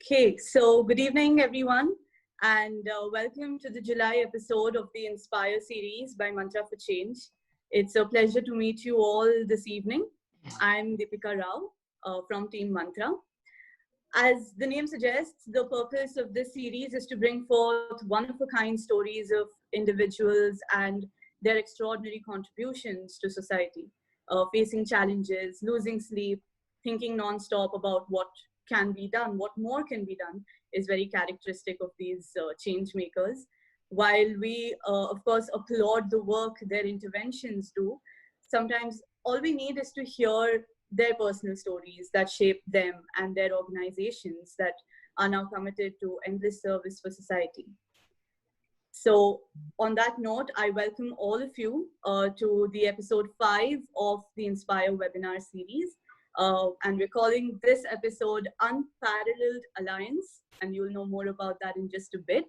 Okay, so good evening, everyone, and welcome to the July episode of the Inspire series by Mantra for Change. It's a pleasure to meet you all this evening. I'm Deepika Rao from Team Mantra. As the name suggests, the purpose of this series is to bring forth one-of-a-kind stories of individuals and their extraordinary contributions to society, facing challenges, losing sleep, thinking non-stop about what can be done, what more can be done, is very characteristic of these change makers. While we, of course, applaud the work their interventions do, sometimes all we need is to hear their personal stories that shape them and their organizations that are now committed to endless service for society. So on that note, I welcome all of you to the episode 5 of the Inspire webinar series. And we're calling this episode Unparalleled Alliance, and you'll know more about that in just a bit.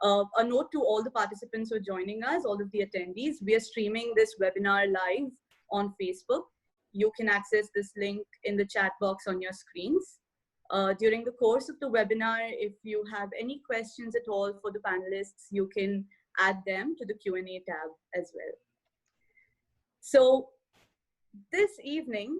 A note to all the participants who are joining us, all of the attendees, we are streaming this webinar live on Facebook. You can access this link in the chat box on your screens. During the course of the webinar, if you have any questions at all for the panelists, you can add them to the Q&A tab as well. So this evening,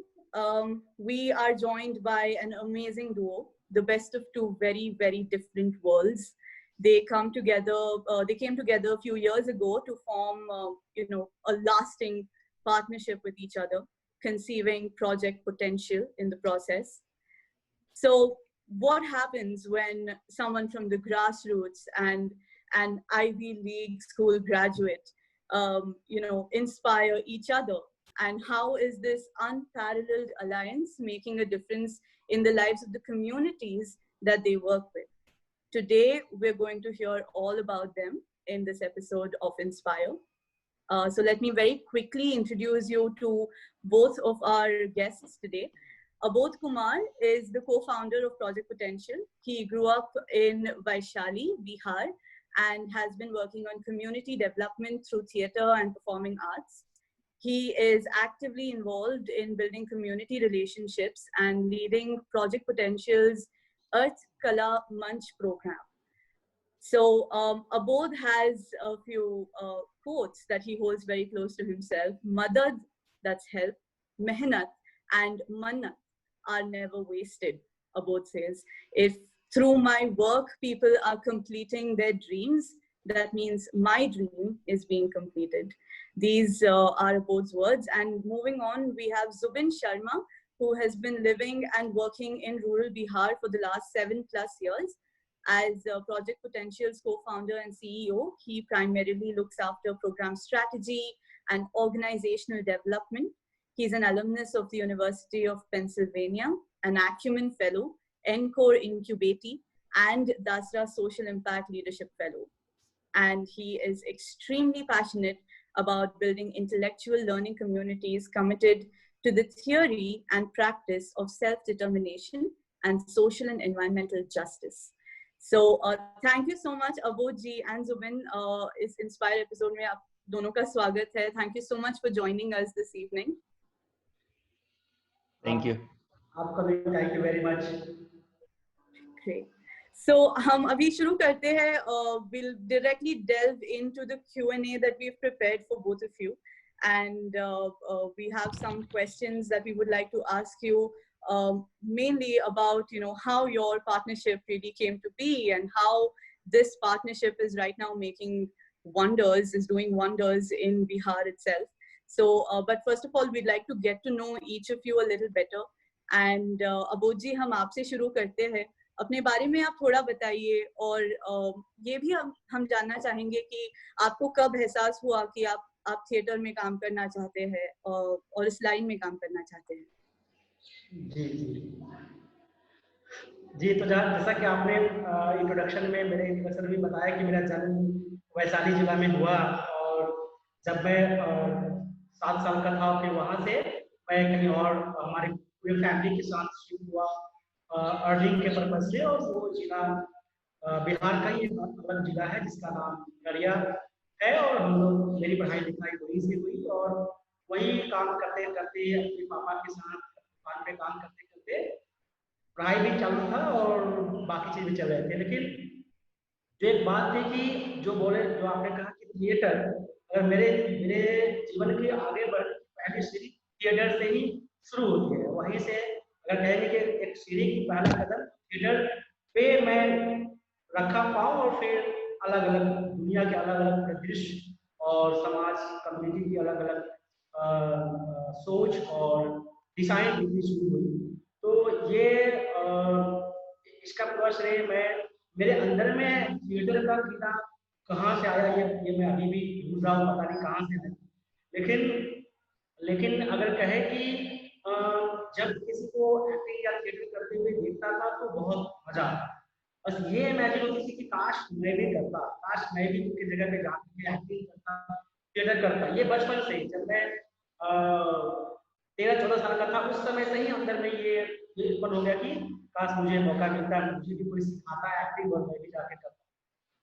we are joined by an amazing duo, the best of two very, very different worlds. They came together a few years ago to form, a lasting partnership with each other, conceiving project potential in the process. So what happens when someone from the grassroots and an Ivy League school graduate, inspire each other? And how is this unparalleled alliance making a difference in the lives of the communities that they work with? Today, we're going to hear all about them in this episode of Inspire. So let me very quickly introduce you to both of our guests today. Abodh Kumar is the co-founder of Project Potential. He grew up in Vaishali, Bihar, and has been working on community development through theater and performing arts. He is actively involved in building community relationships and leading Project Potential's Earth Kala Manch program. So Abodh has a few quotes that he holds very close to himself. Madad, that's help, mehnat, and mannat are never wasted, Abodh says. If through my work people are completing their dreams, that means my dream is being completed. These are Abodh's words. And moving on, we have Zubin Sharma, who has been living and working in rural Bihar for the last 7+ years. As Project Potential's co-founder and CEO, he primarily looks after program strategy and organizational development. He's an alumnus of the University of Pennsylvania, an Acumen Fellow, NCORE Incubati, and Dasra Social Impact Leadership Fellow. And he is extremely passionate about building intellectual learning communities committed to the theory and practice of self-determination and social and environmental justice. So thank you so much, Abodh ji and Zubin. इस Inspire episode में आप दोनों का स्वागत है. Thank you so much for joining us this evening. Thank you. Thank you very much. Great. So हम अभी शुरू करते हैं. We'll directly delve into the Q&A that we've prepared for both of you, and we have some questions that we would like to ask you. Mainly about how your partnership really came to be and how this partnership is right now making wonders, is doing wonders in Bihar itself. So, but first of all, we'd like to get to know each of you a little better. And Abodh ji, हम आपसे शुरू करते हैं. अपने बारे में आप थोड़ा बताइए और ये भी हम जानना चाहेंगे कि आपको कब एहसास हुआ कि आप थिएटर में काम करना चाहते हैं और इस लाइन में काम करना चाहते हैं. जी तो जैसा कि आपने इंट्रोडक्शन में मेरे इंट्रोडक्शन में बताया कि मेरा जन्म वैशाली जिला में हुआ और जब मैं 7 साल का था फिर वहाँ से मैं कहीं और हमारे पूरे फैमिली के साथ शिफ्ट हुआ अर्निंग के पर्पज से, और वो जिला बिहार का ही अलग जिला है जिसका नाम गड़िया है, और हम लोग मेरी पढ़ाई लिखाई वहीं से हुई और वहीं काम करते करते अपने पापा के साथ दुकान पे काम करते करते पढ़ाई भी चालू था और बाकी चीज़ भी चल रहे थे। लेकिन जो एक बात थी कि जो आपने कहा कि थिएटर, अगर मेरे मेरे जीवन के आगे बढ़ पहली सीढ़ी थिएटर से ही शुरू होती है। वहीं से अगर कहेंगे कि एक सीढ़ी की पहला कदम थिएटर पे मैं रखा पाऊँ और फिर अलग-अलग दुनिया के अलग-अलग परिदृश्य और समाज कम्युनिटी की अलग-अलग सोच और दिशाएँ दिखनी शुरू हुई। तो ये इसका पूरा श्रेय मैं मेरे अंदर में थिएटर का कीड़ा कहाँ से आया ये मैं अभी भी ढूँढ रहा हूँ, पता नहीं कहाँ से आया। लेकिन लेकिन अगर कहें कि अ, जब किसी को एक्टिंग या थिएटर करते हुए देखता था तो बहुत मजा आता। बस ये इमेजिन होती थी कि काश मैं भी करता, काश मैं भी उनकी जगह पे जाके एक्टिंग करता, थिएटर करता। ये बचपन से ही जब मैं 13-14 साल का था उस समय से ही अंदर में ये उत्पन्न हो गया कि काश मुझे मौका मिलता, मुझे भी कोई सिखाता एक्टिंग और मैं भी जाके करता।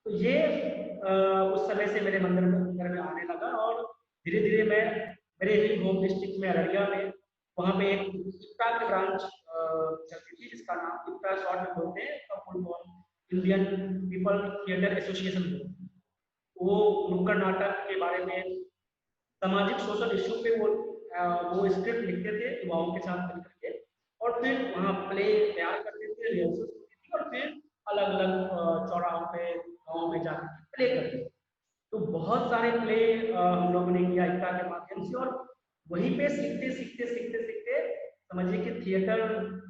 तो ये उस समय से मेरे अंदर में आने लगा और धीरे-धीरे मैं मेरे ही होम डिस्ट्रिक्ट में अररिया में वहाँ पे एक इप्टा की ब्रांच चलती थी जिसका नाम इप्टा शॉर्ट में बोलते हैं, इसका full form Indian people theatre association बोलते हैं। वो नुक्कड़ नाटक के बारे में सामाजिक सोशल इश्यू पे वो स्क्रिप्ट लिखते थे युवाओं के साथ मिलकर के और फिर वहाँ प्ले तैयार करते थे, रिहर्सल होती थी और फिर अलग-अलग चौराहों पे गाँव में जाकर प्ले करते थे। तो बहुत सारे प्ले हम लोगों ने किया एकता के माध्यम से और वहीं पे सीखते समझिए कि थिएटर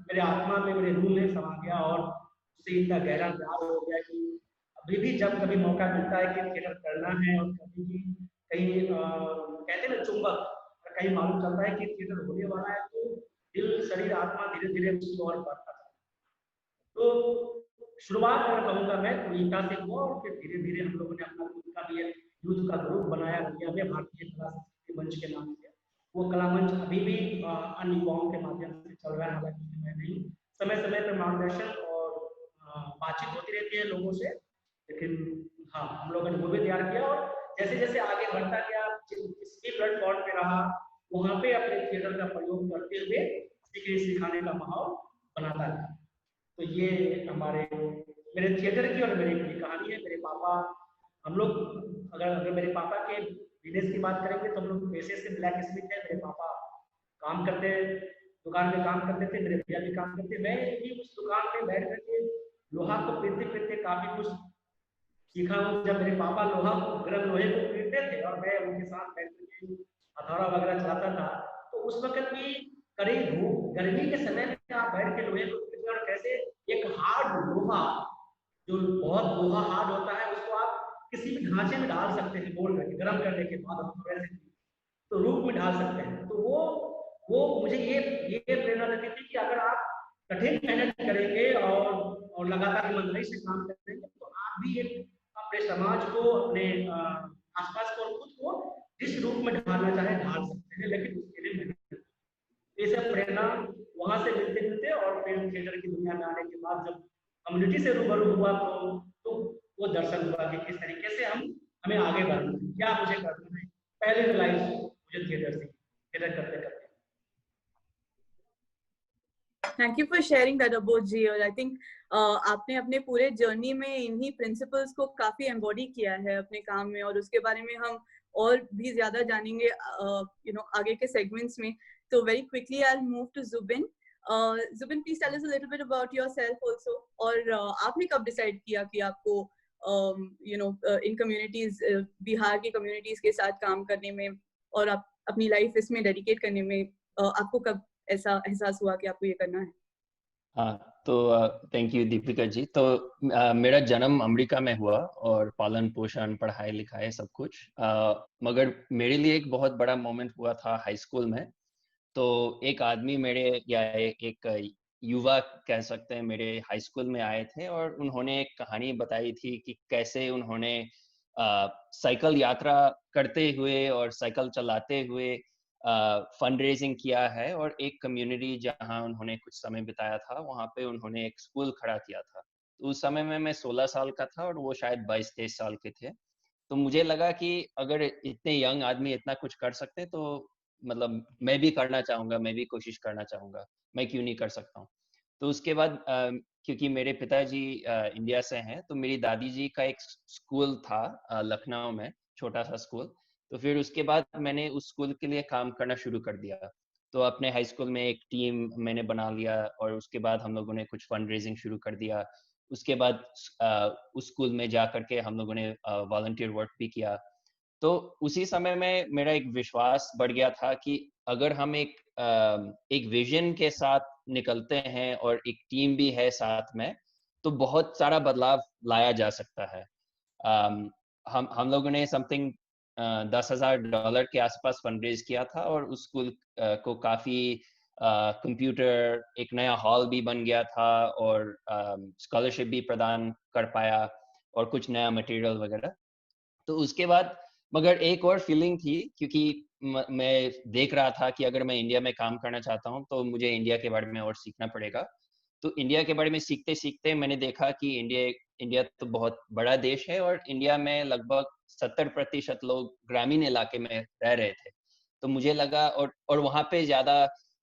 मेरे आत्मा में मेरे रूह में समा गया और उससे इतना गहरा प्यार हो गया कि अभी भी जब कभी मौका मिलता है कि थिएटर करना है और कभी भी कहीं कहते हैं ना चुंबक कहीं मालूम चलता है कि थिएटर होने वाला है तो दिल शरीर आत्मा धीरे धीरे उसकी ओर बढ़ता है। तो शुरुआत अगर कहूँगा मैं तो ईटा से हुआ और फिर धीरे धीरे हम लोगों ने अपना खुद का भी एक यूथ का ग्रुप बनाया इंडिया में भारतीय कला संस्कृति मंच के नाम से। वो कला मंच अभी भी अन्य युवाओं के माध्यम से चल रहा है, हालांकि उसमें मैं नहीं समय समय पर मार्गदर्शन और बातचीत होती रहती है लोगों से। लेकिन हाँ हम लोगों ने वो भी तैयार किया और जैसे जैसे आगे बढ़ता गया जिस भी प्लेटफॉर्म पे रहा वहाँ पे अपने थिएटर का प्रयोग करते हुए सीखने सिखाने का माहौल बनाता गया। तो ये हमारे मेरे थिएटर की और मेरी पूरी कहानी है। मेरे पापा हम लोग अगर अगर मेरे पापा के बिजनेस की बात करेंगे तो हम लोग पेशे से ब्लैक स्मिथ है। मेरे पापा काम करते दुकान में काम करते थे, मेरे भैया भी काम करते। मैं भी उस दुकान में बैठ करके लोहा को पीटते पीटते काफी कुछ सीखा हूँ। जब मेरे पापा लोहा को गर्म लोहे को पीटते थे और मैं उनके साथ बैठ करके हथौड़ा वगैरह चलाता था तो उस वक्त भी कड़ी धूप गर्मी के समय में आप बैठ के लोहे को पीटते और कैसे एक हार्ड लोहा जो बहुत लोहा हार्ड होता है उसको आप किसी भी ढांचे में डाल सकते हैं बोल करके गर्म करने के बाद हम वैसे तो रूप में ढाल सकते हैं। तो वो मुझे ये प्रेरणा देती थी कि अगर आप कठिन मेहनत करेंगे और लगातार ईमानदारी से काम करेंगे तो आप भी एक अपने समाज को अपने आसपास को और खुद को जिस रूप में ढालना चाहे ढाल सकते हैं, लेकिन उसके लिए मेहनत। ये सब प्रेरणा वहां से मिलते मिलते और फिर थिएटर की दुनिया में आने के बाद जब कम्युनिटी से रूबरू हुआ तो वो दर्शन हुआ कि किस तरीके से हमें आगे बढ़ना है, क्या मुझे करना है। पहले रियलाइज मुझे थिएटर करते करते। Thank you for sharing that about ji. और आई थिंक आपने अपने पूरे जर्नी में इन्हीं प्रिंसिपल्स को काफी एम्बॉडी किया है अपने काम में और उसके बारे में हम और भी ज्यादा जानेंगे आगे के सेगमेंट्स में। तो very quickly I will move to Zubin. Zubin please tell us a little bit about yourself also. और आपने कब डिसाइड किया कि आपको इन कम्युनिटीज बिहार की कम्युनिटीज के साथ काम करने में और आप अपनी लाइफ इसमें डेडिकेट करने में आपको कब ऐसा एहसास हुआ कि आपको ये करना है? हाँ, तो थैंक यू दीपिका जी। तो मेरा जन्म अमेरिका में हुआ और पालन पोषण पढ़ाई लिखाई सब कुछ, मगर मेरे लिए एक बहुत बड़ा मोमेंट हुआ था हाई स्कूल में। तो एक आदमी मेरे या एक युवा कह सकते हैं मेरे हाई स्कूल में आए थे और उन्होंने एक कहानी बताई थी कि कैसे उन्होंने साइकिल यात्रा करते हुए और साइकिल चलाते हुए फंड रेजिंग किया है और एक कम्युनिटी जहां उन्होंने कुछ समय बिताया था वहां पे उन्होंने एक स्कूल खड़ा किया था। तो उस समय में मैं 16 साल का था और वो शायद 22-23 साल के थे। तो मुझे लगा कि अगर इतने यंग आदमी इतना कुछ कर सकते तो मतलब मैं भी करना चाहूंगा, मैं भी कोशिश करना चाहूंगा, मैं क्यों नहीं कर सकता हूँ। तो उसके बाद क्योंकि मेरे पिताजी इंडिया से हैं, तो मेरी दादी जी का एक स्कूल था लखनऊ में, छोटा सा स्कूल। तो फिर उसके बाद मैंने उस स्कूल के लिए काम करना शुरू कर दिया। तो अपने हाई स्कूल में एक टीम मैंने बना लिया और उसके बाद हम लोगों ने कुछ फंड रेजिंग शुरू कर दिया। उसके बाद उस स्कूल में जा करके हम लोगों ने वॉलंटियर वर्क भी किया। तो उसी समय में मेरा एक विश्वास बढ़ गया था कि अगर हम एक विजन के साथ निकलते हैं और एक टीम भी है साथ में, तो बहुत सारा बदलाव लाया जा सकता है। हम लोगों ने समथिंग $10,000 के आसपास फंड रेज किया था और उस स्कूल को काफी कंप्यूटर, एक नया हॉल भी बन गया था और स्कॉलरशिप भी प्रदान कर पाया और कुछ नया मटेरियल वगैरह। तो उसके बाद मगर एक और फीलिंग थी, क्योंकि मैं देख रहा था कि अगर मैं इंडिया में काम करना चाहता हूँ तो मुझे इंडिया के बारे में और सीखना पड़ेगा। तो इंडिया के बारे में सीखते सीखते मैंने देखा कि इंडिया तो बहुत बड़ा देश है और इंडिया में लगभग 70% लोग ग्रामीण इलाके में रह रहे थे। तो मुझे लगा और वहाँ पे ज्यादा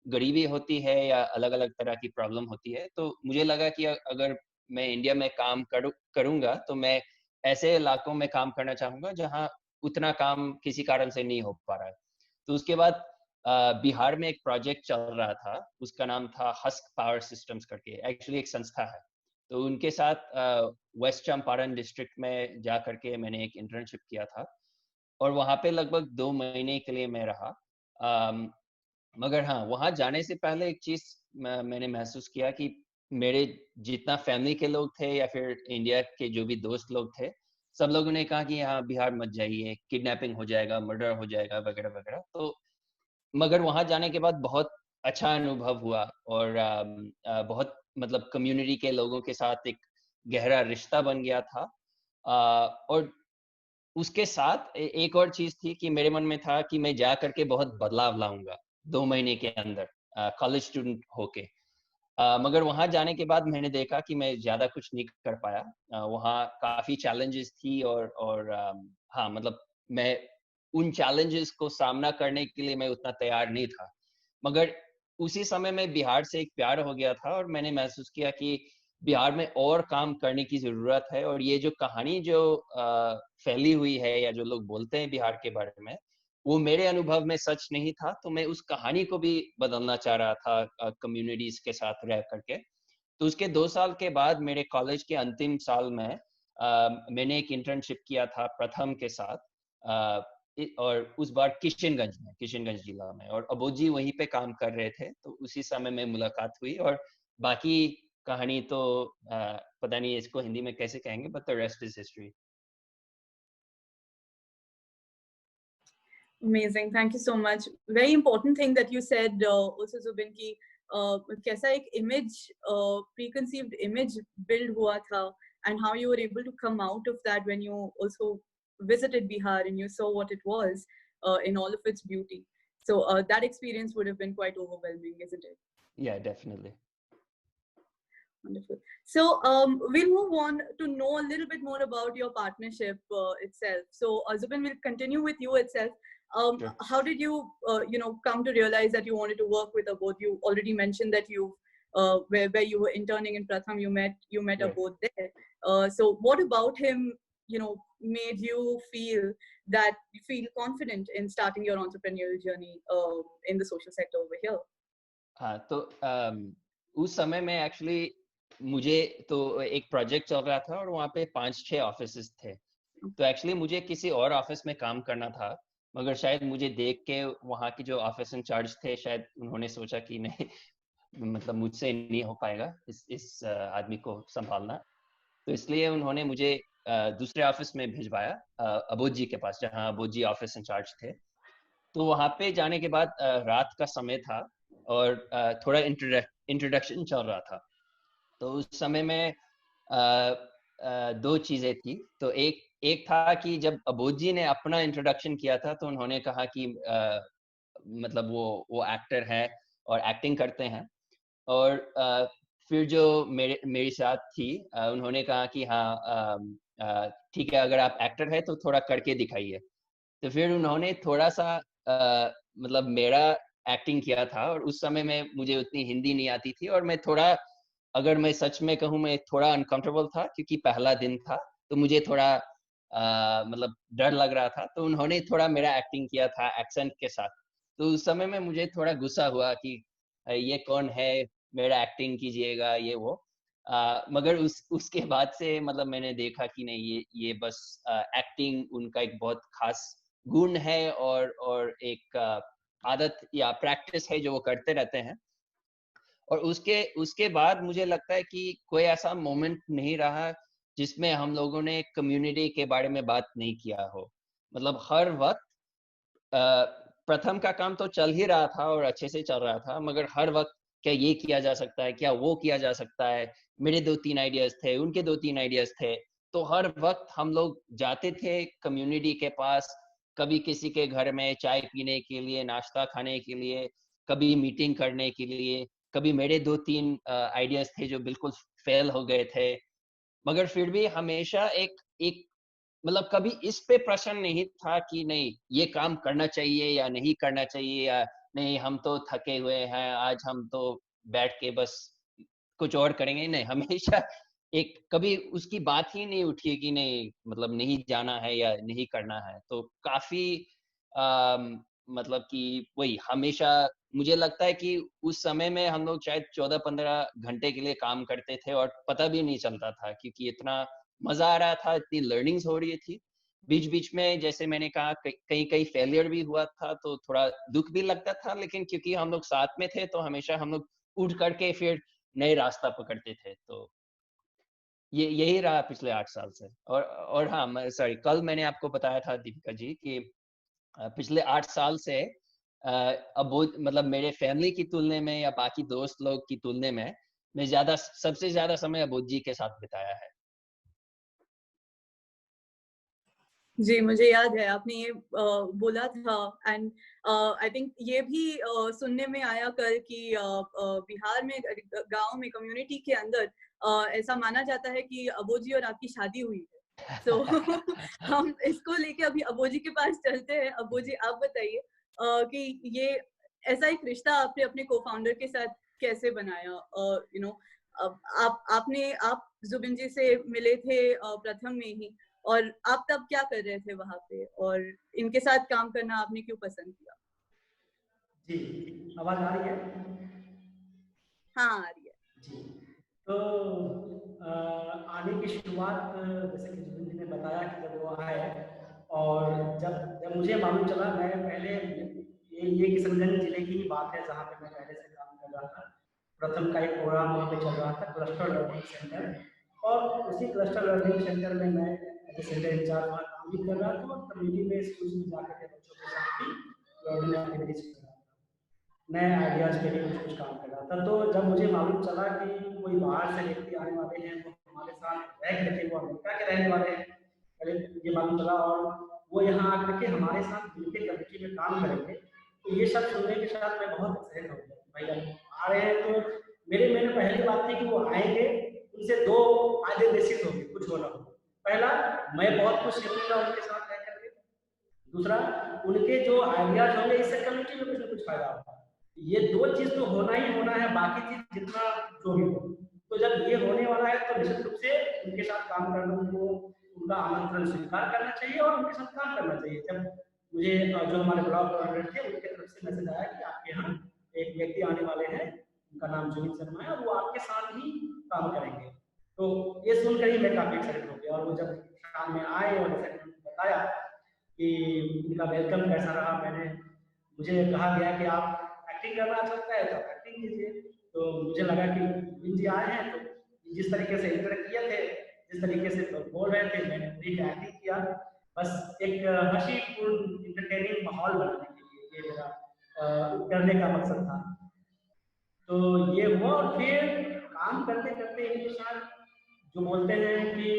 गरीबी होती है या अलग अलग तरह की प्रॉब्लम होती है। तो मुझे लगा कि अगर मैं इंडिया में काम करूंगा तो मैं ऐसे इलाकों में काम करना चाहूंगा जहाँ उतना काम किसी कारण से नहीं हो पा रहा है। तो उसके बाद बिहार में एक प्रोजेक्ट चल रहा था, उसका नाम था हस्क पावर सिस्टम्स करके, एक्चुअली एक संस्था है। तो उनके साथ वेस्ट चंपारण डिस्ट्रिक्ट में जा करके मैंने एक इंटर्नशिप किया था और वहाँ पे लगभग 2 महीने के लिए मैं रहा। मगर हाँ, वहाँ जाने से पहले एक चीज मैंने महसूस किया कि मेरे जितना फैमिली के लोग थे या फिर इंडिया के जो भी दोस्त लोग थे, सब लोगों ने कहा कि यहाँ बिहार मत जाइए, किडनैपिंग हो जाएगा, मर्डर हो जाएगा वगैरह वगैरह। तो मगर वहाँ जाने के बाद बहुत अच्छा अनुभव हुआ और बहुत मतलब कम्युनिटी के लोगों के साथ एक गहरा रिश्ता बन गया था। और उसके साथ एक और चीज थी कि मेरे मन में था कि मैं जा करके बहुत बदलाव लाऊंगा 2 महीने के अंदर, कॉलेज स्टूडेंट होके। मगर वहां जाने के बाद मैंने देखा कि मैं ज्यादा कुछ नहीं कर पाया। वहाँ काफी चैलेंजेस थी और हाँ मतलब मैं उन चैलेंजेस को सामना करने के लिए मैं उतना तैयार नहीं था। मगर उसी समय में बिहार से एक प्यार हो गया था और मैंने महसूस किया कि बिहार में और काम करने की जरूरत है। और ये जो कहानी जो फैली हुई है या जो लोग बोलते हैं बिहार के बारे में, वो मेरे अनुभव में सच नहीं था। तो मैं उस कहानी को भी बदलना चाह रहा था कम्युनिटीज के साथ रह करके। तो उसके 2 साल के बाद मेरे कॉलेज के अंतिम साल में मैंने एक इंटर्नशिप किया था प्रथम के साथ, और उस बार किशनगंज जिला में, और अबोध जी वहीं पे काम कर रहे थे। तो उसी समय में मुलाकात हुई और बाकी कहानी तो पता नहीं इसको हिंदी में कैसे कहेंगे, but the rest is history. Amazing. Thank you so much. Very important thing that you said also, Zubin, ki कैसा एक image, preconceived image build हुआ था, and how you were able to come out of that when you also visited Bihar and you saw what it was in all of its beauty. So that experience would have been quite overwhelming, isn't it? Yeah, definitely. Wonderful. So we'll move on to know a little bit more about your partnership itself. So Zubin, we'll continue with you itself. Sure. How did you, come to realize that you wanted to work with Abodh? You already mentioned that you, where you were interning in Pratham, you met Right. Abodh there. So what about him, made you feel confident in starting your entrepreneurial journey in the social sector over here? हाँ, तो उस समय में actually मुझे तो एक project चल रहा था और वहाँ पे 5-6 ऑफिसेस थे। तो एक्चुअली मुझे किसी और ऑफिस में काम करना था, मगर शायद मुझे देख के वहाँ के जो ऑफिस इंचार्ज थे, शायद उन्होंने सोचा कि नहीं मतलब मुझसे नहीं हो पाएगा इस आदमी को संभालना। तो इसलिए उन्होंने मुझे दूसरे ऑफिस में भिजवाया, अबोध जी के पास, जहाँ अबोध जी ऑफिस इंचार्ज थे। तो वहाँ पे जाने के बाद रात का समय था और थोड़ा इंट्रोडक्शन चल रहा था। तो उस समय में 2 चीजें थी। तो एक था कि जब अबोध जी ने अपना इंट्रोडक्शन किया था तो उन्होंने कहा कि मतलब वो एक्टर है और एक्टिंग करते हैं। और फिर जो मेरी साथ थी, उन्होंने कहा कि हाँ ठीक है, अगर आप एक्टर है तो थोड़ा करके दिखाइए। तो फिर उन्होंने थोड़ा सा मतलब मेरा एक्टिंग किया था और उस समय में मुझे उतनी हिंदी नहीं आती थी और मैं थोड़ा अगर मैं सच में कहूँ, मैं थोड़ा अनकंफर्टेबल था क्योंकि पहला दिन था, तो मुझे थोड़ा मतलब डर लग रहा था। तो उन्होंने थोड़ा मेरा एक्टिंग किया था एक्सेंट के साथ। तो उस समय में मुझे थोड़ा गुस्सा हुआ कि ये कौन है, मेरा एक्टिंग कीजिएगा, ये वो। मगर उसके बाद से मतलब मैंने देखा कि नहीं, ये बस एक्टिंग उनका एक बहुत खास गुण है, और एक आदत या प्रैक्टिस है जो वो करते रहते हैं। और उसके बाद मुझे लगता है कि कोई ऐसा मोमेंट नहीं रहा जिसमें हम लोगों ने कम्युनिटी के बारे में बात नहीं किया हो। मतलब हर वक्त प्रथम का काम तो चल ही रहा था और अच्छे से चल रहा था, मगर हर वक्त क्या ये किया जा सकता है, क्या वो किया जा सकता है। मेरे 2-3 आइडियाज थे, उनके 2-3 आइडियाज थे। तो हर वक्त हम लोग जाते थे कम्युनिटी के पास, कभी किसी के घर में चाय पीने के लिए, नाश्ता खाने के लिए, कभी मीटिंग करने के लिए। कभी मेरे 2-3 आइडियाज थे जो बिल्कुल फेल हो गए थे, मगर फिर भी हमेशा एक एक मतलब कभी इस पे प्रश्न नहीं था कि नहीं ये काम करना चाहिए या नहीं करना चाहिए, या नहीं हम तो थके हुए हैं, आज हम तो बैठ के बस कुछ और करेंगे। नहीं, हमेशा एक कभी उसकी बात ही नहीं उठी कि नहीं मतलब नहीं जाना है या नहीं करना है। तो काफी मतलब कि वही हमेशा मुझे लगता है कि उस समय में हम लोग शायद 14-15 घंटे के लिए काम करते थे और पता भी नहीं चलता था, क्योंकि इतना मजा आ रहा था, इतनी लर्निंग्स हो रही थी। बीच-बीच में जैसे मैंने कहा कहीं-कहीं फेलियर भी हुआ था, तो थोड़ा दुःख भी लगता था, लेकिन क्योंकि हम लोग साथ में थे तो हमेशा हम लोग उठ करके फिर नए रास्ता पकड़ते थे। तो ये यही रहा पिछले 8 साल से। और हाँ, मैं सॉरी, कल मैंने आपको बताया था दीपिका जी कि पिछले 8 साल से अबोध मतलब मेरे फैमिली की तुलना में या बाकी दोस्त लोग की तुलना में मैं सबसे ज्यादा समय अबोध जी के साथ बिताया है। जी, मुझे याद है आपने ये बोला था। एंड आई थिंक ये भी सुनने में आया कल कि बिहार में गांव में कम्युनिटी के अंदर ऐसा माना जाता है कि अबोजी और आपकी शादी हुई है। सो हम इसको लेके अभी अबोजी के पास चलते हैं। अबोजी, आप बताइए कि ये ऐसा एक रिश्ता आपने अपने को-फाउंडर के साथ कैसे बनाया? यू नो आप जुबिन जी से मिले थे प्रथम में ही, और आप तब क्या कर रहे थे वहां पे, और इनके साथ काम करना आपने क्यों पसंद किया? जी, आवाज आ रही है? हाँ, आ रही है। जी। तो आने की शुरुआत जैसे कि जुबिन जी ने बताया कि जब वो आए, और जब जब मुझे मालूम चला, मैं पहले ये किशनगंज जिले की ही बात है जहाँ पे मैं पहले से काम कर रहा था। प्रथम का एक प्रोग्राम वहाँ पे चल रहा था, क्लस्टर लर्निंग सेंटर, और उसी क्लस्टर लर्निंग सेंटर में मैं एज ए सेंटर इंचार्ज वहाँ काम भी कर रहा था, और कम्युनिटी में स्कूल में जाकर के बच्चों के साथ भी लर्निंग एक्टिविटीज कर रहा था, नए आइडियाज के लिए कुछ कुछ काम कर रहा था। तो जब मुझे मालूम चला कि कोई बाहर से व्यक्ति आने वाले हैं, वो हमारे साथ रह करके, वो अमेरिका के रहने वाले हैं, पहले ये मालूम चला, और वो यहाँ आकर के हमारे साथ मिलकर कमेटी में काम करेंगे। तो ये सब सुनने के साथ मैं बहुत एक्साइटेड हो गया। भाई अब आ रहे हैं तो मैंने पहली बात थी कि वो आएंगे, उनसे दो फायदे निश्चित होंगे, कुछ होना हो। पहला, मैं बहुत कुछ सीखूंगा उनके साथ रह करके। दूसरा, उनके जो आइडियाज होंगे, इससे कम्युनिटी में कुछ ना कुछ फायदा होगा। ये दो चीज तो होना ही होना है, बाकी चीज जितना जो भी हो। तो जब ये होने वाला है तो निश्चित रूप से उनके साथ काम करने को, उनका आमंत्रण स्वीकार करना चाहिए और उनके साथ काम करना चाहिए। जब मुझे जो हमारे ब्लॉग कॉर्डिनेटर थे उनके तरफ से मैसेज आया कि आपके यहाँ एक व्यक्ति आने वाले हैं, उनका नाम जुबिन शर्मा है, और वो आपके साथ ही काम करेंगे। तो ये सुनकर ही मैं काफी एक्साइटेड हो गया। और वो जब शाम में आए और जैसा कि उन्होंने बताया कि इनका वेलकम कैसा रहा, मुझे कहा गया कि आप एक्टिंग करना अच्छा लगता है तो आप एक्टिंग कीजिए। तो मुझे लगा कि जुबिन जी आए हैं, तो जिस तरीके से इंटरेक्ट किए थे, जिस तरीके से बोल रहे थे, मैंने पूरी एक्टिंग किया। बस एक हंसीपूर्ण इंटरटेनिंग माहौल बनाने के लिए ये मेरा करने का मकसद था। तो ये हुआ, और फिर काम करते करते इनके साथ जो बोलते हैं कि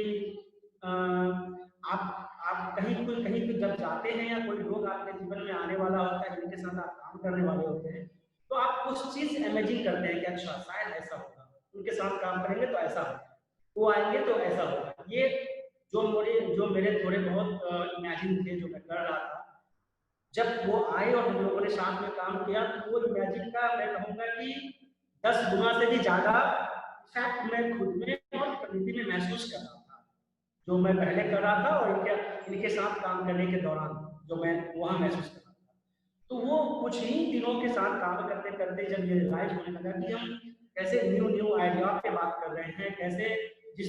आप कहीं पे जब जाते हैं, या कोई लोग आपके जीवन में आने वाला होता है जिनके साथ आप काम करने वाले होते हैं, तो आप कुछ चीज इमेजिन करते हैं कि अच्छा शायद ऐसा होगा, उनके साथ काम करेंगे तो ऐसा होगा, वो आएंगे तो ऐसा होगा। ये जो मेरे थोड़े बहुत इमेजिन थे जो मैं कर रहा था, जब वो आए और हम लोगों ने साथ में काम किया, तो वो इमेजिन का मैं कहूँगा कि 10 गुना से भी ज़्यादा फैक्ट मैं खुद में और कम्युनिटी में महसूस कर रहा था, जो मैं पहले कर रहा था और इनके साथ काम करने के दौरान जो मैं वहाँ महसूस कर रहा था। तो वो कुछ ही दिनों के साथ काम करते करते जब ये रियलाइज होने लगा कि हम कैसे न्यू आइडिया पे बात कर रहे हैं, कैसे जिस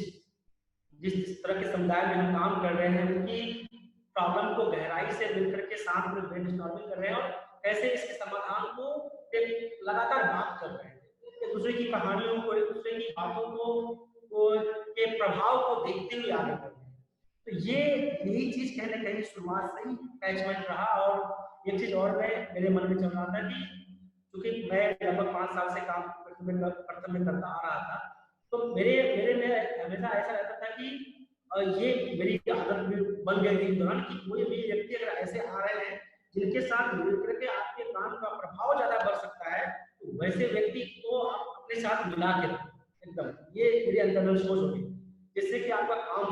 जिस तरह के समुदाय में हम काम कर रहे हैं उनकी प्रॉब्लम को गहराई से मिलकर के साथ में ब्रेनस्टॉर्मिंग कर रहे हैं और कैसे इसके समाधान को एक लगातार बात कर रहे हैं, एक दूसरे की कहानियों को, एक दूसरे की बातों को के प्रभाव को देखते हुए आगे बढ़ रहे हैं। तो यही चीज कहीं ना कहीं शुरुआत से ही अटैचमेंट रहा। और एक चीज और मेरे मन में चल रहा था कि क्योंकि मैं लगभग 5 साल से काम प्रथम में करता आ रहा था, तो मेरे में हमेशा ऐसा रहता था कि ये मेरी आदत बन गई थी इस दौरान कि कोई भी व्यक्ति अगर ऐसे आ रहे हैं जिनके साथ मिलकर के आपके काम का प्रभाव ज्यादा बढ़ सकता है, तो वैसे व्यक्ति को आप अपने साथ मिला के रखें एकदम। ये मेरी अंदर सोच होगी जिससे कि आपका काम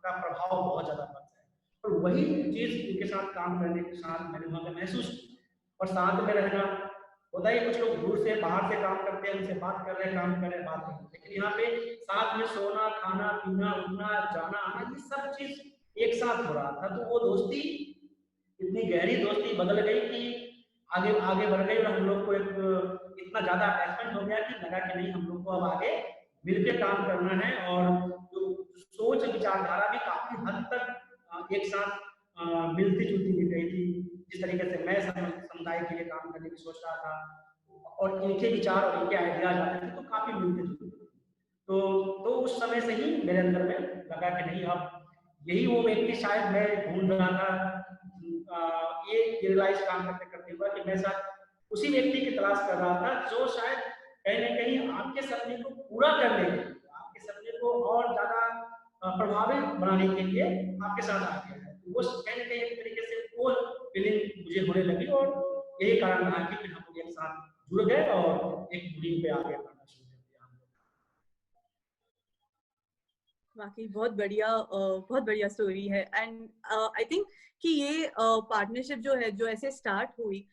का प्रभाव बहुत ज्यादा बढ़ता है। और वही चीज उनके साथ काम करने के साथ मैंने वहां पर महसूस किया। और साथ में रहना होता है, कुछ लोग दूर से बाहर से काम करते हैं, उनसे बात कर रहे हैं, काम कर रहे हैं, बात कर रहे हैं, लेकिन यहाँ पे साथ में सोना, खाना, पीना, उठना, जाना, आना, ये सब चीज एक साथ हो रहा था। तो वो दोस्ती इतनी गहरी दोस्ती बदल गई कि आगे बढ़ गई और हम लोग को एक इतना ज्यादा अटैचमेंट हो गया कि लगा कि नहीं, हम लोग को अब आगे मिलकर काम करना है। और जो सोच विचारधारा भी काफी हद तक एक साथ मिलती जुलती दिख रही थी। जिस तरीके से मैं समुदाय के लिए काम करने की सोच रहा था और इनके विचार और इनके आइडियाज आते थे तो काफी मिलते जुलते थे। तो उस समय से ही मेरे अंदर में लगा कि नहीं, अब यही वो व्यक्ति शायद मैं ढूंढ रहा था। ये रियलाइज काम करते करते हुआ कि मैं शायद उसी व्यक्ति की तलाश कर रहा था जो शायद कहीं ना कहीं आपके सपने को पूरा करने के लिए, आपके सपने को और ज्यादा प्रभावित बनाने के लिए आपके साथ आ गया है। वो कहीं ना कहीं एक तरीके से वो फीलिंग मुझे होने लगी और यही कारण रहा कि फिर हम लोग एक साथ जुड़ गए और एक मुहिम पे आगे बढ़ना शुरू कर दिया हम लोग। बाकी बहुत बढ़िया स्टोरी है। एंड आई थिंक कि ये पार्टनरशिप जो है, जो ऐसे स्टार्ट हुई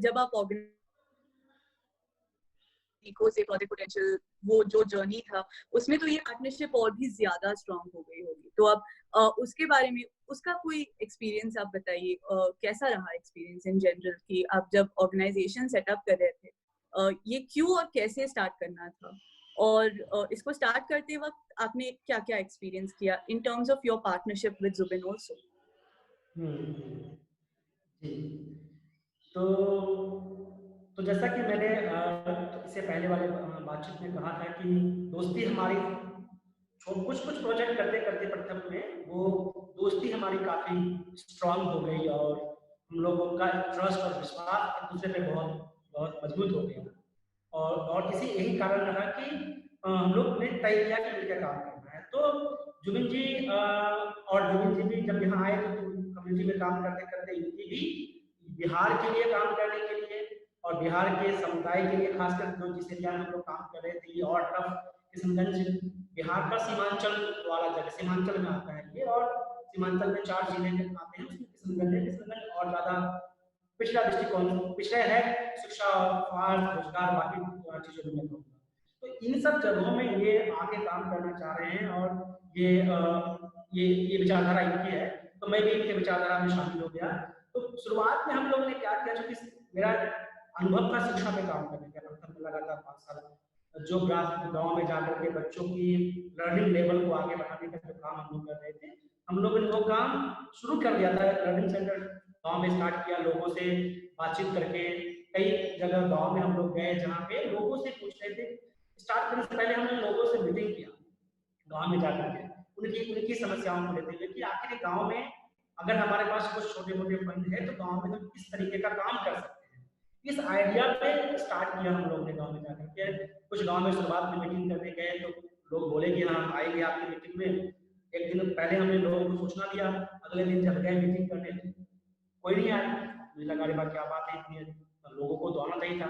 जब आप इको से प्रोजेक्ट पोटेंशियल, वो जो जर्नी था उसमें, तो ये पार्टनरशिप और भी ज्यादा स्ट्रांग हो गई होगी। तो अब उसके बारे में, उसका कोई एक्सपीरियंस आप बताइए, कैसा रहा एक्सपीरियंस इन जनरल कि आप जब ऑर्गेनाइजेशन सेटअप कर रहे थे, ये क्यों और कैसे स्टार्ट करना था, और इसको स्टार्ट करते वक्त आपने क्या क्या एक्सपीरियंस किया in terms of your partnership with Zubin also. जी, तो जैसा कि मैंने इससे पहले वाले बातचीत में कहा था कि दोस्ती हमारी कुछ प्रोजेक्ट करते करते प्रथम में वो दोस्ती हमारी काफी स्ट्रांग हो गई और हम लोगों का ट्रस्ट और विश्वास एक दूसरे पे बहुत बहुत मजबूत हो गया। और इसी यही कारण रहा कि हम लोग ने तय किया कि मिलकर काम करना है। तो जुबिन जी भी जब यहाँ आए तो कम्युनिटी में काम करते करते इनकी भी बिहार के लिए काम करने के लिए और बिहार के समुदाय के लिए, खासकर जो जिस एरिया में हम लोग काम कर रहे थे, ये और टफ किशनगंज बिहार का सीमांचल वाला जगह, सीमांचल में आता है ये, और सीमांचल में 4 जिले आते हैं, उसमें किशनगंज और ज्यादा पिछड़ा दृष्टिकोण, पिछड़ा है शिक्षा, स्वास्थ्य, रोजगार, बाकी चीजों में। तो इन सब जगहों में ये आके काम करना चाह रहे हैं और ये विचारधारा इनकी है, तो मैं भी इनके विचारधारा में शामिल हो गया। तो शुरुआत में हम लोगों ने क्या किया, चूंकि मेरा अनुभव था शिक्षा में काम करने का, लगातार 5 साल जो गांव में जाकर के बच्चों की लर्निंग लेवल को आगे बढ़ाने का जो काम हम लोग कर रहे थे, हम लोगों ने वो काम शुरू कर दिया था। लर्निंग सेंटर गांव में स्टार्ट किया, लोगों से बातचीत करके। कई जगह गांव में हम लोग गए जहाँ पे लोगों से पूछ रहे थे। स्टार्ट करने से पहले हमने लोगों से मीटिंग किया गांव में जाकर के, उनकी समस्याओं को लेते हुए कि आखिर गांव में अगर हमारे पास कुछ छोटे मोटे फंड है तो गांव में हम किस तरीके का काम कर सकते हैं। इस आइडिया पे स्टार्ट किया हम लोग ने गांव में जाकर के। कुछ गांव में शुरुआत में मीटिंग करने गए तो लोग बोले कि हाँ आएंगे आपकी मीटिंग में। एक दिन पहले हमने लोगों को सूचना दिया, अगले दिन जब गए मीटिंग करने कोई नहीं आया। मुझे लगा अरे क्या बात है, इतनी लोगों को तो आना चाहिए था।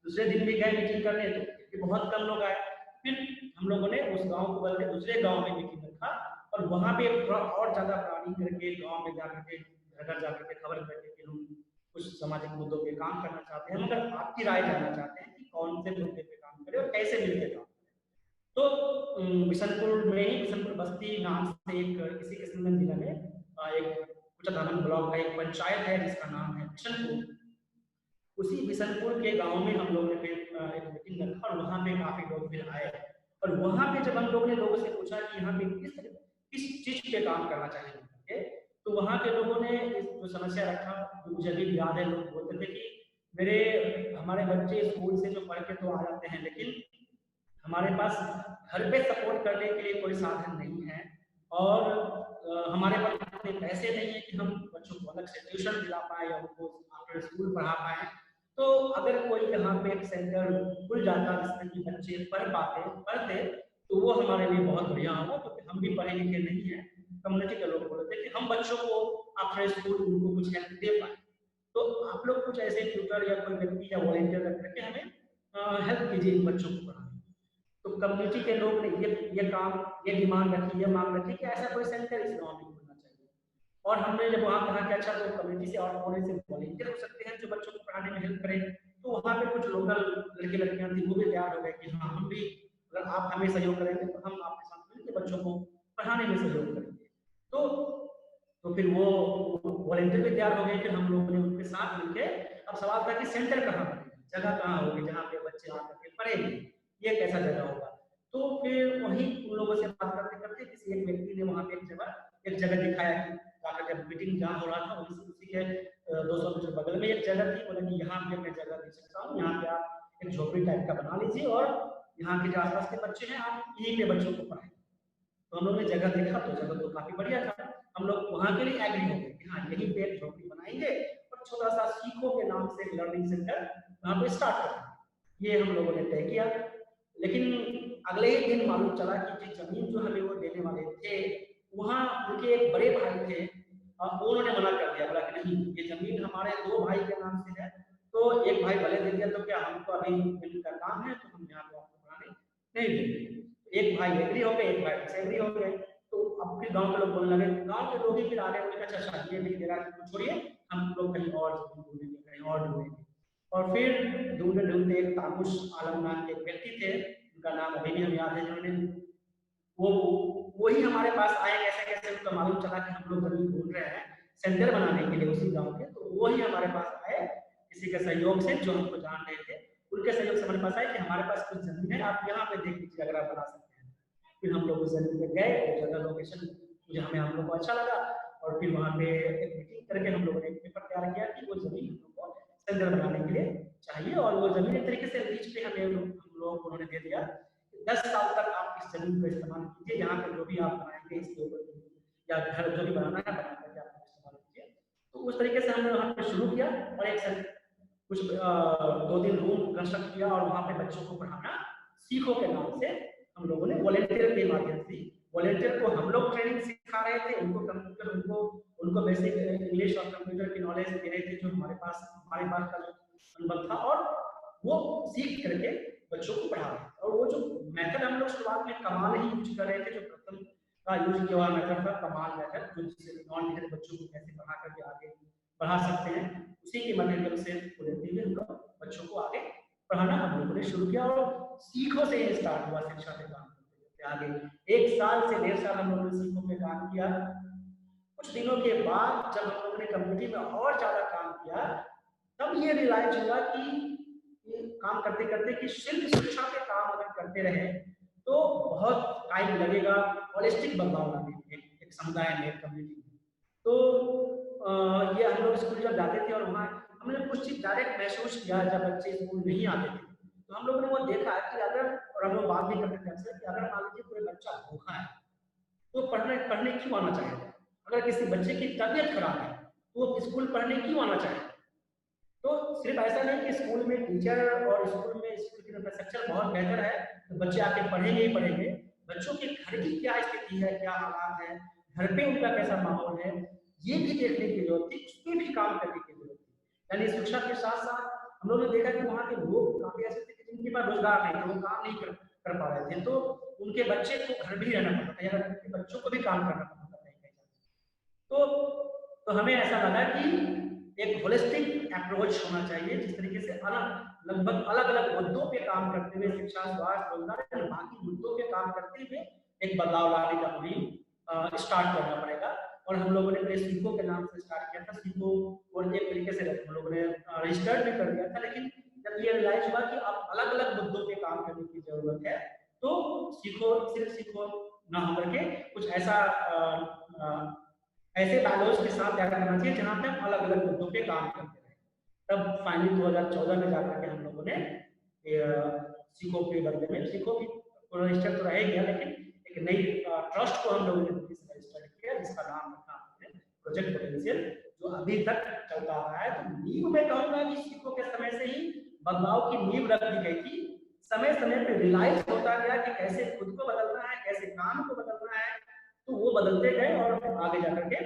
दूसरे दिन भी गए मीटिंग करने तो बहुत कम लोग आए। फिर हम लोगों ने उस गांव को बदल के दूसरे गांव में मीटिंग रखा और वहां पे और ज्यादा प्लानिंग करके गांव में जाकर के घर जाकर के खबर करके कि हम कुछ सामाजिक मुद्दों पे काम करना चाहते हैं, मगर आपकी राय जानना चाहते हैं कि कौन से मुद्दे पे काम करें और कैसे मिलकर काम करें। तो बिशनपुर में ही, बिशनपुर बस्ती नाम से एक इसी किशनगंज जिला में एक कुचाधामन ब्लॉक का एक पंचायत है जिसका नाम है बिशनपुर। उसी बिशनपुर के गांव में हम लोगों ने फिर एक मीटिंग रखा और वहाँ पे काफी लोग फिर आए। और वहाँ पे जब हम लोगों ने लोगों से पूछा कि यहाँ पे किस चीज पे काम करना चाहिए, तो वहाँ के लोगों ने जो समस्या रखा, जो मुझे अभी याद है, लोग बोलते थे कि हमारे बच्चे स्कूल से जो पढ़ के तो आ जाते हैं, लेकिन हमारे पास घर पे सपोर्ट करने के लिए कोई साधन नहीं है, और हमारे पास इतने पैसे नहीं है कि हम बच्चों को अलग से ट्यूशन दिला पाए या उनको आफ्टर स्कूल पढ़ा पाए। तो अगर कोई यहाँ पे एक सेंटर खुल जाता जिसमें कि बच्चे पढ़ते तो वो हमारे लिए बहुत बढ़िया होगा, क्योंकि हम भी पढ़े लिखे नहीं है। कम्युनिटी के लोग बोलते कि हम बच्चों को आफ्टर स्कूल उनको कुछ हेल्प दे पाए, तो आप लोग कुछ ऐसे ट्यूटर या कोई व्यक्ति या वॉलंटियर रख करके हमें हेल्प कीजिए बच्चों को पढ़ाने। तो कम्युनिटी के लोग ने ये डिमांड रखी, ये मांग रखी कि ऐसा कोई सेंटर इस गाँव में खुलना चाहिए। और हमने जब वहाँ कहा कि अच्छा तो कम्युनिटी से और कौन से वॉलंटियर हो सकते हैं जो बच्चों को पढ़ाने में हेल्प करें, तो वहाँ पे कुछ लोकल लड़के लड़कियां थी, वो भी तैयार हो गए कि हाँ हम भी, अगर आप हमें सहयोग करेंगे तो हम आपके साथ मिलकर बच्चों को पढ़ाने में सहयोग करेंगे। तो फिर वो वॉलंटियर भी तैयार हो गए। फिर हम लोगों ने उनके साथ मिलकर, अब सवाल था कि सेंटर कहाँ बनेगा, जगह कहाँ होगी जहाँ पे बच्चे आकर के पढ़ेंगे, ये कैसा जगह होगा। तो फिर वहीं उन लोगों से बात करते करते किसी एक व्यक्ति ने वहाँ पे एक जगह दिखाया कि जाकर जब मीटिंग जहाँ हो रहा था उसी के 200 मीटर बगल में एक जगह थी। बोला कि यहाँ पे मैं जगह दे सकता हूँ, यहाँ पे आप एक झोपड़ी टाइप का बना लीजिए और यहाँ के जो आसपास के बच्चे हैं आप यहीं पे बच्चों को पढ़ाएं। तो हम लोग ने जगह देखा तो जगह तो काफी बढ़िया था। हम लोग वहाँ के लिए एग्री हो गए कि हाँ यहीं पे एक झोपड़ी बनाएंगे और छोटा सा सीखो के नाम से एक लर्निंग सेंटर वहाँ पे स्टार्ट करेंगे, ये हम लोगों ने तय किया। लेकिन अगले ही दिन मालूम चला कि जो जमीन जो हमें वो देने वाले थे, वहाँ उनके एक बड़े भाई थे और उन्होंने मना कर दिया, बोला कि नहीं ये जमीन हमारे 2 भाई के नाम से है, तो एक भाई भले दे दिया तो क्या, हमको अभी जमीन का काम है तो हम यहाँ पे आपको बनाने नहीं देंगे। एक भाई एग्री हो गए, एक भाई डिसएग्री हो गए। तो अब फिर गांव के लोग बोलने लगे, गांव के लोग ही फिर आगे बोले अच्छा ये नहीं दे रहा तो छोड़िए, हम लोग कहीं और जमीन ढूंढेंगे, कहीं और ढूंढेंगे। और फिर ढूंढते ढूंढते एक तामुश आलम नाम के एक व्यक्ति थे, उनका नाम अभी भी हम याद है, जिन्होंने वही हमारे पास आए। कैसे कैसे उनको मालूम चला कि हम लोग जमीन ढूंढ रहे हैं सेंटर बनाने के लिए उसी गांव के, तो वही हमारे पास आए किसी के सहयोग से, जो हमको जान रहे थे उनके सहयोग से हमारे पास आए कि हमारे पास कुछ जमीन है, आप यहाँ पे देख लीजिए अगर आप बना सकते हैं। फिर हम लोग उस जमीन पे गए, जगह लोकेशन मुझे हम लोग को अच्छा लगा, और फिर वहाँ पे एक मीटिंग करके हम लोगों ने एक पेपर तैयार किया कि वो जमीन हम लोग को सेंटर बनाने के लिए चाहिए। और वो जमीन एक तरीके से लीज पे हम लोगों को उन्होंने दे दिया, 10 साल तक आप इस जमीन को इस्तेमाल कीजिए, यहाँ पे जो भी आप बनाएंगे इसके ऊपर या घर जो भी बनाना है बना करके आप इस्तेमाल कीजिए। तो उस तरीके से हमने वहाँ पे शुरू किया और एक कुछ 2 दिन रूम कंस्ट्रक्ट किया और वहाँ पे बच्चों को पढ़ाना सीखो के नाम से हम लोगों ने वॉलंटियर के माध्यम से, वॉलंटियर को हम लोग ट्रेनिंग सिखा रहे थे, उनको कंप्यूटर उनको बेसिक इंग्लिश और कंप्यूटर की नॉलेज दे रहे थे जो हमारे पास का जो अनुभव था, और वो सीख करके बच्चों को पढ़ा रहे थे। और वो जो मेथड हम लोग शुरुआत में कमाल ही यूज कर रहे थे, जो प्रथम का यूज किया हुआ मेथड था कमाल मेथड, जो जिससे नॉन टीचर बच्चों को कैसे पढ़ा करके आगे बढ़ा सकते हैं, उसी के मध्यम से हम लोग बच्चों को आगे पढ़ाना हम लोगों ने शुरू किया। और सीखो से ही स्टार्ट हुआ शिक्षा पे काम करते आगे 1 साल से 1.5 साल हम लोगों ने सीखो पे काम किया। कुछ दिनों के बाद जब हम लोगों ने कम्युनिटी में और ज्यादा काम किया, तब ये रियलाइज हुआ कि ये काम करते करते कि सिर्फ शिक्षा पे काम अगर करते रहे तो बहुत टाइम लगेगा हॉलिस्टिक बदलाव लाने एक समुदाय में, एक कम्युनिटी में। तो ये हम लोग स्कूल जब जाते थे और वहाँ हमने कुछ चीज डायरेक्ट महसूस किया, जब बच्चे स्कूल नहीं आते थे तो हम लोगों ने वो देखा कि अगर, और हम लोग बात भी करते थे अक्सर कि अगर मान लीजिए कोई बच्चा भूखा है तो पढ़ने क्यों आना चाहेगा। अगर किसी बच्चे की तबीयत खराब है तो वो स्कूल पढ़ने क्यों आना चाहेगा। तो सिर्फ ऐसा नहीं कि स्कूल में टीचर और स्कूल की इंफ्रास्ट्रक्चर बहुत बेहतर है तो बच्चे आके पढ़ेंगे ही पढ़ेंगे, बच्चों के घर की क्या स्थिति है, क्या हालात है, घर पे उनका कैसा माहौल है, ये भी देखने की जरूरत थी, उस पर भी काम करने की जरूरत थी। यानी शिक्षा के साथ साथ हम लोगों ने देखा कि वहाँ के लोग काफी ऐसे थे जिनके पास रोजगार नहीं था, वो काम नहीं कर पा रहे थे, तो उनके बच्चे को घर भी रहना पड़ता था या उनके बच्चों को भी काम करना पड़ता था। तो हमें ऐसा लगा कि एक होलिस्टिक अप्रोच होना चाहिए, जिस तरीके से अलग लगभग अलग अलग मुद्दों पे काम करते हुए, शिक्षा, स्वास्थ्य, रोजगार, बाकी मुद्दों पे काम करते हुए एक बदलाव लाने का मुहिम स्टार्ट करना पड़ेगा। और हम लोगों ने पहले सीखो के नाम से स्टार्ट किया था। सीखो और एक तरीके से हम लोगों ने रजिस्टर्ड भी कर दिया था, लेकिन जब ये रियलाइज हुआ कि अब अलग अलग मुद्दों पे काम करने की जरूरत है, तो सीखो सिर्फ सीखो ना होकर के कुछ ऐसा ऐसे बैलोज के साथ क्या करना चाहिए जहां पे हम अलग अलग मुद्दों पे काम करते हैं। तब फाइनली 2014 में जाकर के हम लोगों ने सीखो के बदले में, सीखो भी रजिस्टर तो रह गया, लेकिन एक नई ट्रस्ट को हम लोगों ने रजिस्टर किया, जिसका नाम रखा हमने प्रोजेक्ट पोटेंशियल, जो अभी तक चलता रहा है। तो नींव में कहूंगा कि सीखो के समय से ही बदलाव की नींव रख दी गई थी। समय समय पे रियलाइज होता गया कि कैसे खुद को बदलना है, कैसे काम को बदलना है, तो वो बदलते गए और आगे जाकर के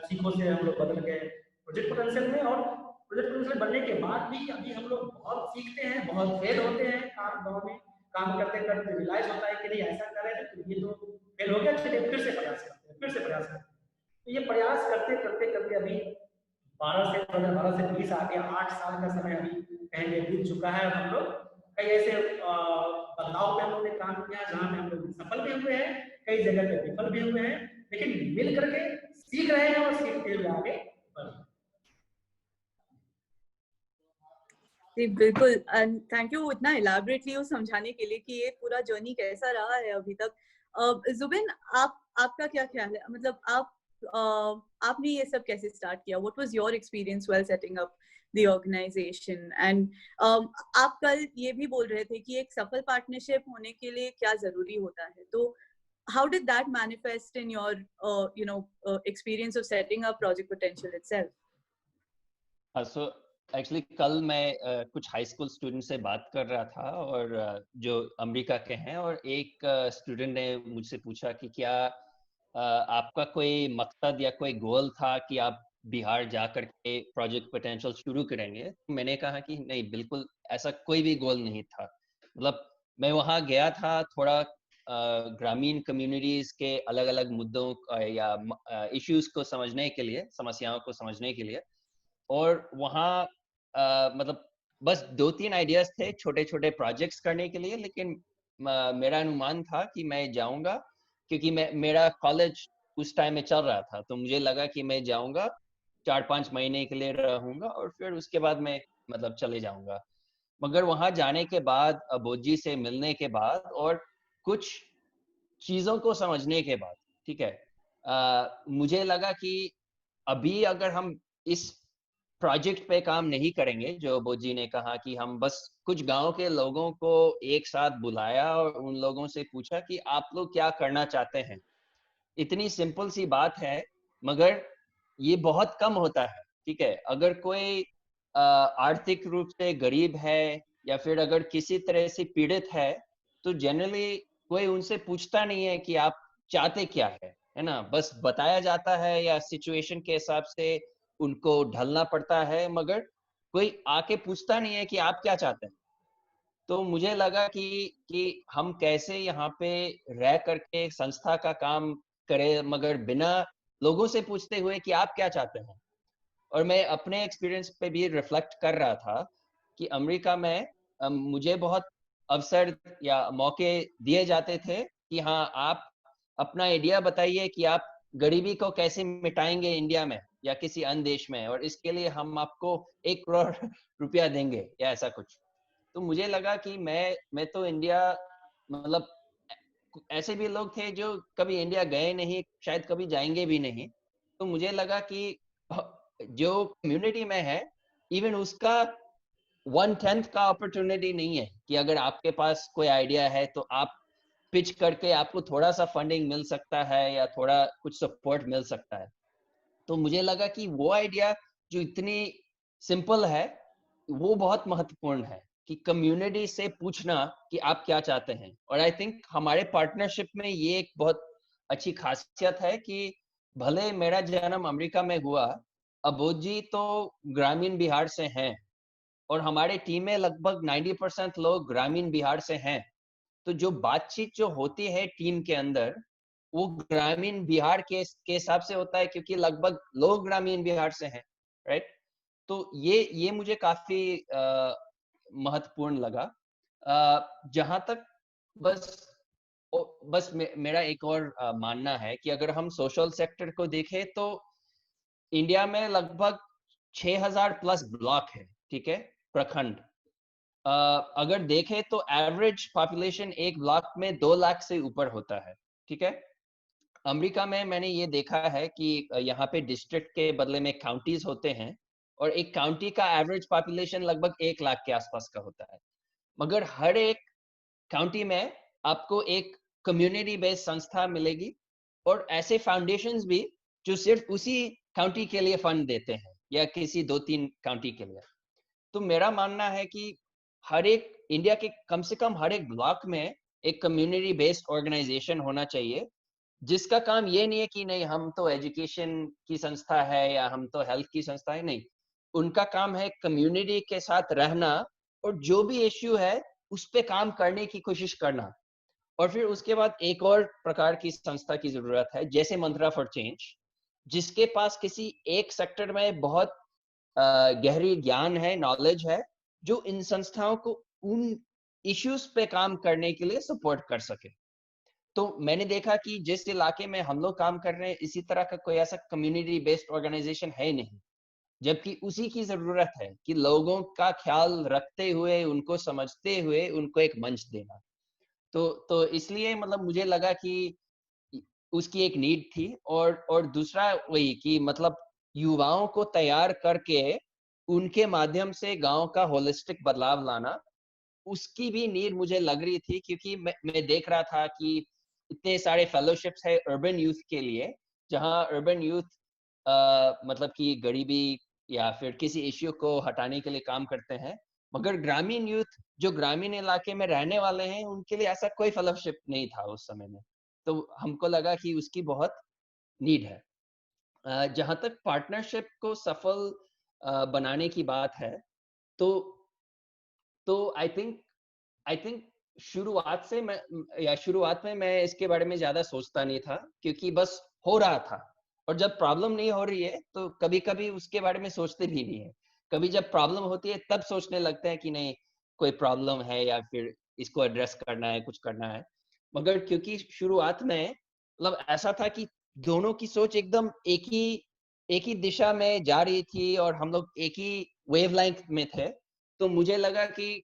सीखो से हम लोग बदल गए प्रोजेक्ट पोटेंशियल में। और प्रोजेक्ट पोटेंशियल बनने के बाद भी अभी हम लोग बहुत सीखते हैं, बहुत फेल होते हैं काम गाँव में काम करते करते रियलाइज होता है कि नहीं ऐसा कर रहे थे तो ये तो फेल हो गया, चलिए फिर से प्रयास करते हैं, फिर से प्रयास करते हैं। तो ये प्रयास करते करते करते अभी 2012 से 20 आ गया, 8 साल का समय अभी पहले बीत चुका है। हम लोग कई ऐसे बदलाव पे हम लोग ने काम किया जहाँ पे हम लोग सफल भी हुए हैं, कई जगह पे विफल भी हुए हैं, लेकिन मिल करके सीख रहे हैं और सीखते हुए आगे बढ़ रहे हैं। जी बिल्कुल, एंड थैंक यू इतना इलैबोरेटली वो समझाने के लिए कि ये पूरा जर्नी कैसा रहा है अभी तक। जुबिन, आपका क्या ख्याल है, मतलब आपने ये सब कैसे स्टार्ट किया? What was your experience while setting up the organization? And आप कल ये भी बोल रहे थे कि एक सफल पार्टनरशिप होने के लिए क्या जरूरी होता है, तो how did that manifest in your experience of setting up Project Potential itself? So actually कल मैं कुछ हाई स्कूल स्टूडेंट से बात कर रहा था, और जो अमेरिका के हैं, और एक स्टूडेंट ने मुझसे पूछा कि क्या आपका कोई मकसद या कोई गोल था कि आप बिहार जाकर के प्रोजेक्ट पोटेंशियल शुरू करेंगे? मैंने कहा कि नहीं, बिल्कुल ऐसा कोई भी गोल नहीं था। मतलब मैं वहाँ गया था थोड़ा ग्रामीण कम्युनिटीज के अलग अलग मुद्दों या इश्यूज को समझने के लिए, समस्याओं को समझने के लिए। और वहाँ मतलब बस 2-3 आइडियाज थे छोटे छोटे प्रोजेक्ट्स करने के लिए, लेकिन मेरा अनुमान था कि मैं जाऊंगा, क्योंकि मेरा कॉलेज उस टाइम में चल रहा था, तो मुझे लगा कि मैं जाऊंगा, 4-5 महीने के लिए रहूंगा और फिर उसके बाद मैं मतलब चले जाऊंगा। मगर वहां जाने के बाद, अबोजी से मिलने के बाद और कुछ चीजों को समझने के बाद, ठीक है, मुझे लगा कि अभी अगर हम इस प्रोजेक्ट पे काम नहीं करेंगे, जो बोजी ने कहा कि हम बस कुछ गांव के लोगों को एक साथ बुलाया और उन लोगों से पूछा कि आप लोग क्या करना चाहते हैं। इतनी सिंपल सी बात है, मगर ये बहुत कम होता है, ठीक है। अगर कोई आर्थिक रूप से गरीब है या फिर अगर किसी तरह से पीड़ित है, तो जनरली कोई उनसे पूछता नहीं है कि आप चाहते क्या है ना। बस बताया जाता है या सिचुएशन के हिसाब से उनको ढलना पड़ता है, मगर कोई आके पूछता नहीं है कि आप क्या चाहते हैं। तो मुझे लगा कि हम कैसे यहाँ पे रह करके संस्था का काम करें, मगर बिना लोगों से पूछते हुए कि आप क्या चाहते हैं। और मैं अपने एक्सपीरियंस पे भी रिफ्लेक्ट कर रहा था कि अमेरिका में मुझे बहुत अवसर या मौके दिए जाते थे कि हाँ, आप अपना आइडिया बताइए कि आप गरीबी को कैसे मिटाएंगे इंडिया में या किसी अन्य देश में, और इसके लिए हम आपको 1 करोड़ रुपया देंगे या ऐसा कुछ। तो मुझे लगा कि मैं तो इंडिया, मतलब ऐसे भी लोग थे जो कभी इंडिया गए नहीं, शायद कभी जाएंगे भी नहीं। तो मुझे लगा कि जो कम्युनिटी में है, इवन उसका 1/10 का अपॉर्चुनिटी नहीं है कि अगर आपके पास कोई आइडिया है तो आप पिच करके आपको थोड़ा सा फंडिंग मिल सकता है या थोड़ा कुछ सपोर्ट मिल सकता है। तो मुझे लगा कि वो आइडिया जो इतनी सिंपल है, वो बहुत महत्वपूर्ण है कि कम्युनिटी से पूछना कि आप क्या चाहते हैं। और आई थिंक हमारे पार्टनरशिप में ये एक बहुत अच्छी खासियत है कि भले मेरा जन्म अमेरिका में हुआ, अबोजी तो ग्रामीण बिहार से हैं और हमारे टीम में लगभग 90% लोग ग्रामीण बिहार से हैं। तो जो बातचीत जो होती है टीम के अंदर, वो ग्रामीण बिहार के हिसाब से होता है, क्योंकि लगभग लोग ग्रामीण बिहार से हैं, राइट। तो ये मुझे काफी महत्वपूर्ण लगा। जहां तक बस मेरा एक और मानना है कि अगर हम सोशल सेक्टर को देखें तो इंडिया में लगभग 6000 प्लस ब्लॉक है, ठीक है, प्रखंड। अगर देखें तो एवरेज पॉपुलेशन एक ब्लॉक में 2 लाख से ऊपर होता है, ठीक है। अमेरिका में मैंने ये देखा है कि यहाँ पे डिस्ट्रिक्ट के बदले में काउंटीज होते हैं और एक काउंटी का एवरेज पॉपुलेशन लगभग 1 लाख के आसपास का होता है, मगर हर एक काउंटी में आपको एक कम्युनिटी बेस्ड संस्था मिलेगी और ऐसे फाउंडेशंस भी जो सिर्फ उसी काउंटी के लिए फंड देते हैं या किसी 2-3 काउंटी के लिए। तो मेरा मानना है कि हर एक इंडिया के कम से कम हर एक ब्लॉक में एक कम्युनिटी बेस्ड ऑर्गेनाइजेशन होना चाहिए, जिसका काम ये नहीं है कि नहीं हम तो एजुकेशन की संस्था है या हम तो हेल्थ की संस्था है, नहीं, उनका काम है कम्युनिटी के साथ रहना और जो भी इश्यू है उस पे काम करने की कोशिश करना। और फिर उसके बाद एक और प्रकार की संस्था की जरूरत है, जैसे मंत्रा फॉर चेंज, जिसके पास किसी एक सेक्टर में बहुत गहरी ज्ञान है, नॉलेज है, जो इन संस्थाओं को उन इश्यूज पे काम करने के लिए सपोर्ट कर सके। तो मैंने देखा कि जिस इलाके में हम लोग काम कर रहे हैं, इसी तरह का कोई ऐसा कम्युनिटी बेस्ड ऑर्गेनाइजेशन है नहीं, जबकि उसी की जरूरत है कि लोगों का ख्याल रखते हुए, उनको समझते हुए, उनको एक मंच देना। तो इसलिए मतलब मुझे लगा कि उसकी एक नीड थी। और दूसरा वही कि मतलब युवाओं को तैयार करके उनके माध्यम से गांव का होलिस्टिक बदलाव लाना, उसकी भी नीड मुझे लग रही थी, क्योंकि मैं देख रहा था कि इतने सारे फेलोशिप्स है अर्बन यूथ के लिए, जहां अर्बन यूथ मतलब कि गरीबी या फिर किसी इश्यू को हटाने के लिए काम करते हैं, मगर ग्रामीण यूथ जो ग्रामीण इलाके में रहने वाले हैं, उनके लिए ऐसा कोई फेलोशिप नहीं था उस समय में। तो हमको लगा कि उसकी बहुत नीड है। जहां तक पार्टनरशिप को सफल बनाने की बात है, तो आई थिंक शुरुआत में मैं इसके बारे में ज्यादा सोचता नहीं था, क्योंकि बस हो रहा था। और जब प्रॉब्लम नहीं हो रही है तो कभी कभी उसके बारे में सोचते भी नहीं है। कभी जब प्रॉब्लम होती है तब सोचने लगते हैं कि नहीं, कोई प्रॉब्लम है या फिर इसको एड्रेस करना है, कुछ करना है। मगर क्योंकि शुरुआत में मतलब ऐसा था कि दोनों की सोच एकदम एक ही दिशा में जा रही थी और हम लोग एक ही वेवलेंथ में थे, तो मुझे लगा कि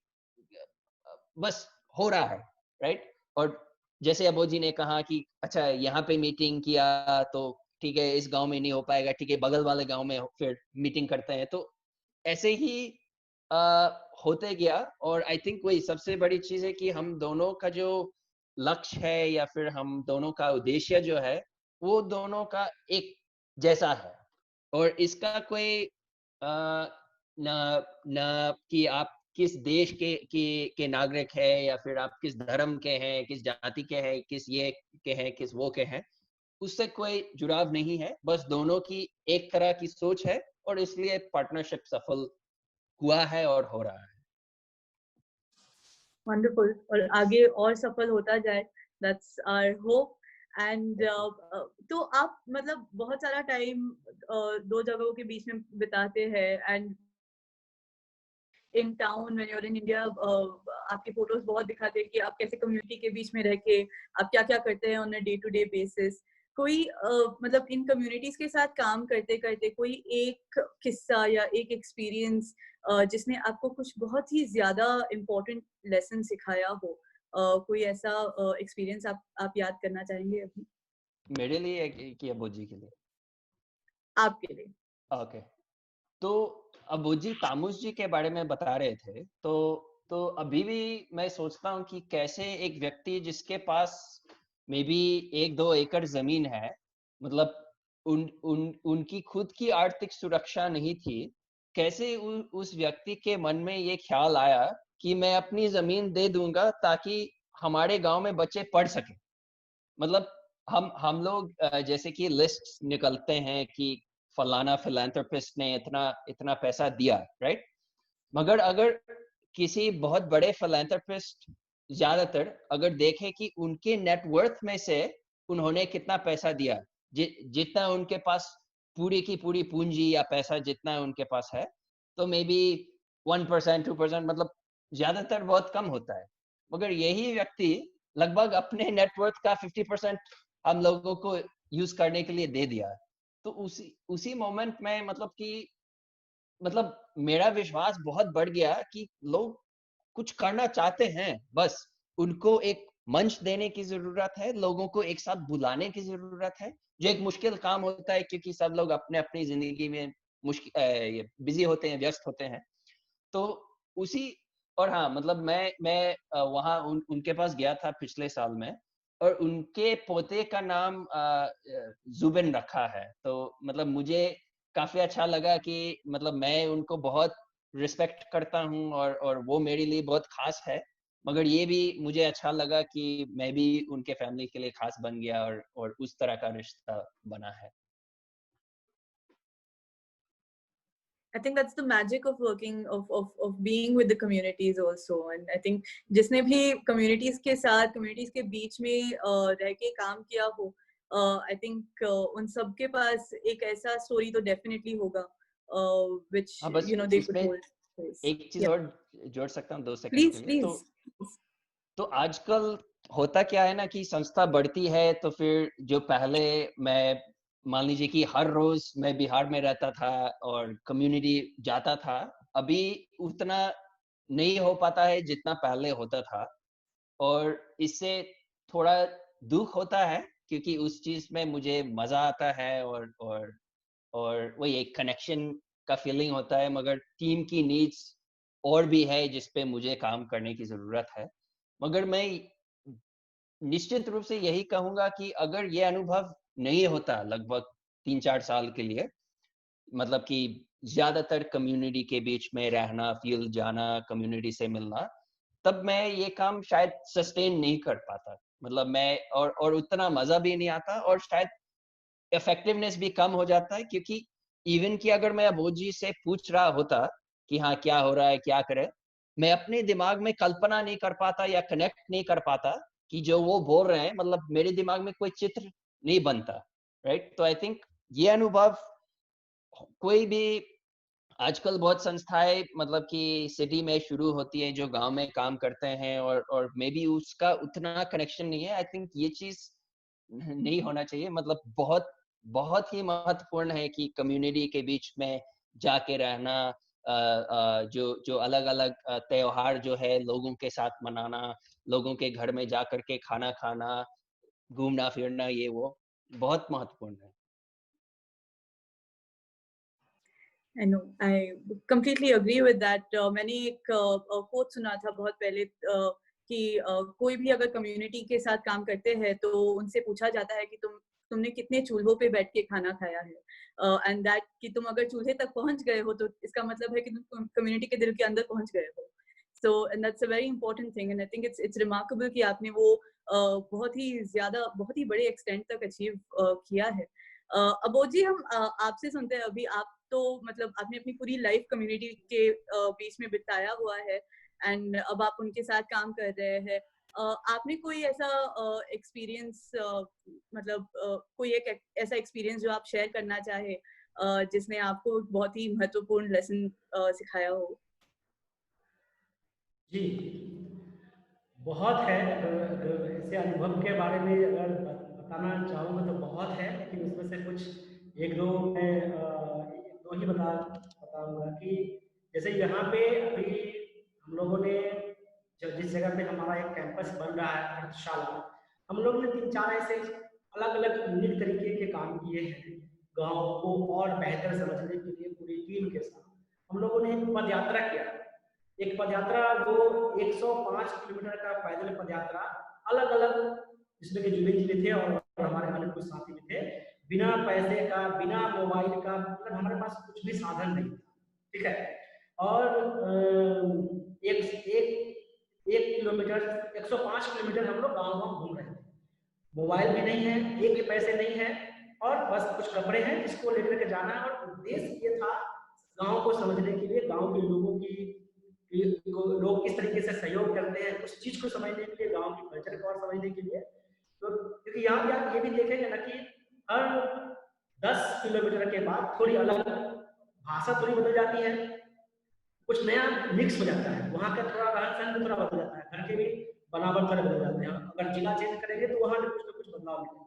बस हो रहा है, राइट। और जैसे अबोध जी ने कहा कि अच्छा यहाँ पे मीटिंग किया तो ठीक है, इस गांव में नहीं हो पाएगा, ठीक है, बगल वाले गांव में फिर मीटिंग करते हैं। तो ऐसे ही होते गया। और आई थिंक वही सबसे बड़ी चीज है कि हम दोनों का जो लक्ष्य है या फिर हम दोनों का उद्देश्य जो है, वो दोनों का एक जैसा है। और इसका कोई न न कि आप किस देश के नागरिक है या फिर आप किस धर्म के हैं, किस जाति के हैं, किस ये के हैं, किस वो के हैं, उससे कोई जुड़ाव नहीं है। बस दोनों की एक तरह की सोच है और इसलिए पार्टनरशिप सफल हुआ है और हो रहा है। वंडरफुल, और आगे और सफल होता जाए, दैट्स आवर होप। एंड तो आप मतलब बहुत सारा टाइम दो जगहों के बीच में बिताते हैं, and in town when you are in India, आपके फोटोज बहुत दिखाते हैं कि आप कैसे कम्युनिटी के बीच में रह के आप क्या क्या करते हैं on a day to day basis. कोई मतलब इन कम्युनिटीज के साथ काम करते करते कोई एक किस्सा या एक एक्सपीरियंस जिसने आपको कुछ बहुत ही ज्यादा इम्पोर्टेंट लेसन सिखाया हो, कोई ऐसा एक्सपीरियंस आप याद करना चाहेंगे अभी? मेरे लिए कि अबोध जी के लिए? आपके लिए। ओके। तो अबोध जी तामुस जी के बारे में बता रहे थे, तो अभी भी मैं सोचता हूँ कि कैसे एक व्यक्ति जिसके पास मे बी 1-2 एकड़ जमीन है, मतलब उनकी खुद की आर्थिक सुरक्षा नहीं थी, कैसे उस व्यक्ति के मन में ये ख्याल आया कि मैं अपनी जमीन दे दूंगा ताकि हमारे गांव में बच्चे पढ़ सके। मतलब हम लोग जैसे कि लिस्ट निकलते हैं कि फलाना फिलैंथ्रोपिस्ट ने इतना इतना पैसा दिया, राइट। मगर अगर किसी बहुत बड़े फिलैंथ्रोपिस्ट ज्यादातर अगर देखें कि उनके नेटवर्थ में से उन्होंने कितना पैसा दिया, जितना उनके पास पूरी की पूरी पूंजी या पैसा जितना उनके पास है, तो मे बी 1%, 2%, मतलब ज्यादातर बहुत कम होता है, मगर यही व्यक्ति लगभग अपने नेटवर्थ का 50% हम लोगों को यूज करने के लिए दे दिया। तो उसी मोमेंट में मतलब मेरा विश्वास बहुत बढ़ गया कि लोग कुछ करना चाहते हैं, बस उनको एक मंच देने की जरूरत है, लोगों को एक साथ बुलाने की जरूरत है, जो एक मुश्किल काम होता है क्योंकि सब लोग अपने अपनी जिंदगी में मुश्किल बिजी होते हैं, व्यस्त होते हैं। तो उसी और हाँ, मतलब मैं वहाँ उनके पास गया था पिछले साल में, और उनके पोते का नाम जुबिन रखा है। तो मतलब मुझे काफी अच्छा लगा कि मतलब मैं उनको बहुत रिस्पेक्ट करता हूँ, और वो मेरे लिए बहुत खास है, मगर ये भी मुझे अच्छा लगा कि मैं भी उनके फैमिली के लिए खास बन गया, और उस तरह का रिश्ता बना है। I think that's the magic of working of being with the communities also, and I think जिसने भी communities के साथ communities के बीच में रह के काम किया हो, I think उन सब के पास एक ऐसा story तो definitely होगा which हाँ, बस you know they could इसमें hold. एक चीज Yeah, और जोड़ सकता हूँ 2 सेकंड के please, लिए। please. तो आजकल होता क्या है ना कि संस्था बढ़ती है, तो फिर जो पहले मैं मान लीजिए कि हर रोज मैं बिहार में रहता था और कम्युनिटी जाता था, अभी उतना नहीं हो पाता है जितना पहले होता था। और इससे थोड़ा दुख होता है क्योंकि उस चीज में मुझे मजा आता है, और वही एक कनेक्शन का फीलिंग होता है, मगर टीम की नीड्स और भी है जिस पे मुझे काम करने की जरूरत है। मगर मैं निश्चित रूप से यही कहूंगा कि अगर ये अनुभव नहीं होता लगभग 3-4 साल के लिए, मतलब कि ज्यादातर कम्युनिटी के बीच में रहना, फील्ड जाना, कम्युनिटी से मिलना, तब मैं ये काम शायद सस्टेन नहीं कर पाता। मतलब मैं और उतना मजा भी नहीं आता, और शायद इफेक्टिवनेस भी कम हो जाता है, क्योंकि इवन कि अगर मैं अबोजी से पूछ रहा होता कि हाँ क्या हो रहा है, क्या करे, मैं अपने दिमाग में कल्पना नहीं कर पाता या कनेक्ट नहीं कर पाता कि जो वो बोल रहे हैं, मतलब मेरे दिमाग में कोई चित्र नहीं बनता। राइट? तो आई थिंक ये अनुभव कोई भी, आजकल बहुत संस्थाएं मतलब कि सिटी में शुरू होती है जो गांव में काम करते हैं, और मे बी उसका उतना कनेक्शन नहीं है। आई थिंक ये चीज नहीं होना चाहिए। मतलब बहुत बहुत ही महत्वपूर्ण है कि कम्युनिटी के बीच में जाके रहना, जो जो अलग अलग त्योहार जो है लोगों के साथ मनाना, लोगों के घर में जा करके खाना खाना, घूमना फिरना, ये वो बहुत महत्वपूर्ण है। I know, I completely agree with that. मैंने एक quote सुना था बहुत पहले कि कोई भी अगर कम्युनिटी के साथ काम करते हैं तो उनसे पूछा जाता है कि तुमने कितने चूल्हों पे बैठ के खाना खाया है, एंड दैट कि तुम अगर चूल्हे तक पहुंच गए हो तो इसका मतलब है कि तुम कम्युनिटी के दिल के अंदर पहुंच गए हो। So and that's a very important thing, and I think it's remarkable कि आपने वो बहुत ही ज्यादा, बहुत ही बड़े एक्सटेंट तक अचीव किया है। अबोजी, हम आपसे सुनते हैं। अभी आप तो मतलब आपने अपनी पूरी लाइफ कम्युनिटी के बीच में बिताया हुआ है, एंड अब आप उनके साथ काम कर रहे हैं। आपने कोई ऐसा एक्सपीरियंस, मतलब कोई एक ऐसा एक्सपीरियंस जो आप शेयर करना चाहे जिसने आपको बहुत ही महत्वपूर्ण लेसन सिखाया हो? जी, बहुत है। ऐसे अनुभव के बारे में अगर बताना चाहूँगा तो बहुत है, लेकिन उसमें से कुछ एक दो मैं एक दो ही बताऊँगा कि जैसे यहाँ पे अभी हम लोगों ने जिस जगह पे हमारा एक कैंपस बन रहा है अर्थशाला, हम लोगों ने 3-4 ऐसे अलग अलग यूनिक तरीके के काम किए हैं गाँव को और बेहतर समझने के लिए पूरी टीम के साथ। हम लोगों ने एक पद यात्रा किया, एक पदयात्रा वो 105 किलोमीटर का पैदल पदयात्रा, अलग अलग जिसमें कि जुबिन जी भी थे और हमारे अन्य कुछ साथी भी थे, बिना पैसे का, बिना मोबाइल का, मतलब हमारे पास कुछ भी साधन नहीं था। ठीक है? और एक एक एक किलोमीटर 105 किलोमीटर हम लोग गाँव गाँव घूम रहे थे। मोबाइल भी नहीं है, एक भी पैसे नहीं है, और बस कुछ कपड़े हैं जिसको लेकर के जाना है। और उद्देश्य ये था गांव को समझने के लिए, गांव के लोगों की लोग किस तरीके से सहयोग करते हैं, उस चीज को समझने के लिए, गांव के कल्चर को और समझने के लिए। तो क्योंकि यहाँ पे आप ये भी देखेंगे ना कि हर 10 किलोमीटर के बाद थोड़ी अलग भाषा थोड़ी बदल जाती है, कुछ नया मिक्स हो जाता है, वहाँ का थोड़ा रहन सहन भी थोड़ा बदल जाता है, घर के भी बनावट थोड़े बदल जाते हैं। अगर जिला चेंज करेंगे तो वहाँ भी कुछ ना कुछ बदलाव मिलेगा।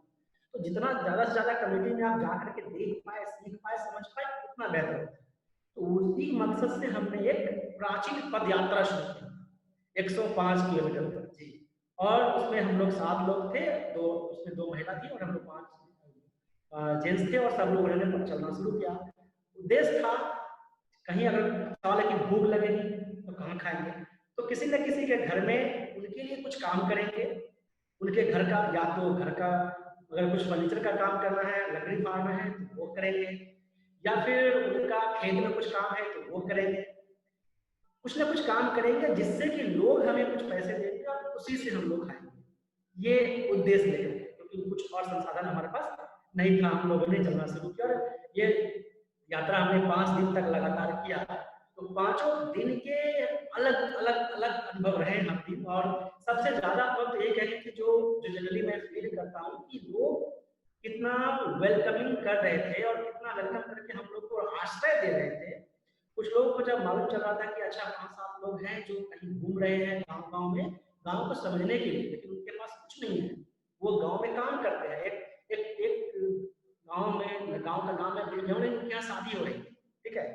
तो जितना ज़्यादा से ज़्यादा कम्युनिटी में आप जा करके देख पाए, सीख पाए, समझ पाए, उतना बेहतर होता है। तो उसी मकसद से हमने एक प्राचीन पद यात्रा शुरू की 105 किलोमीटर पर जी। और उसमें हम लोग 7 लोग थे, तो उसमें 2 महिला थी और हम लोग 5 जेंट्स थे, और सब लोगों ने चलना शुरू किया। उद्देश्य था, कहीं अगर सवाल है कि भूख लगेगी तो कहाँ खाएंगे, तो किसी न किसी के घर में उनके लिए कुछ काम करेंगे। उनके घर का, या तो घर का अगर कुछ फर्नीचर का काम करना है, लकड़ी फाड़ना है तो वो करेंगे, या फिर उनका खेत में कुछ काम है तो वो करेंगे। कुछ ना कुछ काम करेंगे जिससे कि लोग हमें कुछ पैसे देंगे और उसी से हम लोग खाएंगे। ये उद्देश्य लेकर के, क्योंकि कुछ और संसाधन हमारे पास नहीं था, हम लोगों ने चलना शुरू किया और ये यात्रा हमने 5 दिन तक लगातार किया। तो पांचों दिन के अलग अलग अलग अनुभव रहे हर दिन। और सबसे ज्यादा अनुभव तो ये कहेंगे कि जो जनरली मैं फील करता हूँ कि लोग कितना वेलकमिंग कर रहे थे और कितना वेलकम करके हम लोग को आश्रय दे रहे थे। कुछ लोगों को जब मालूम चल रहा था कि अच्छा 5-7 लोग हैं जो कहीं घूम रहे हैं गाँव गाँव में, गाँव को समझने के लिए, लेकिन उनके पास कुछ नहीं है, वो गाँव में काम करते हैं। एक एक एक गाँव में, गाँव का नाम है बिरगौनी, उनके यहाँ शादी हो रही थी, ठीक है,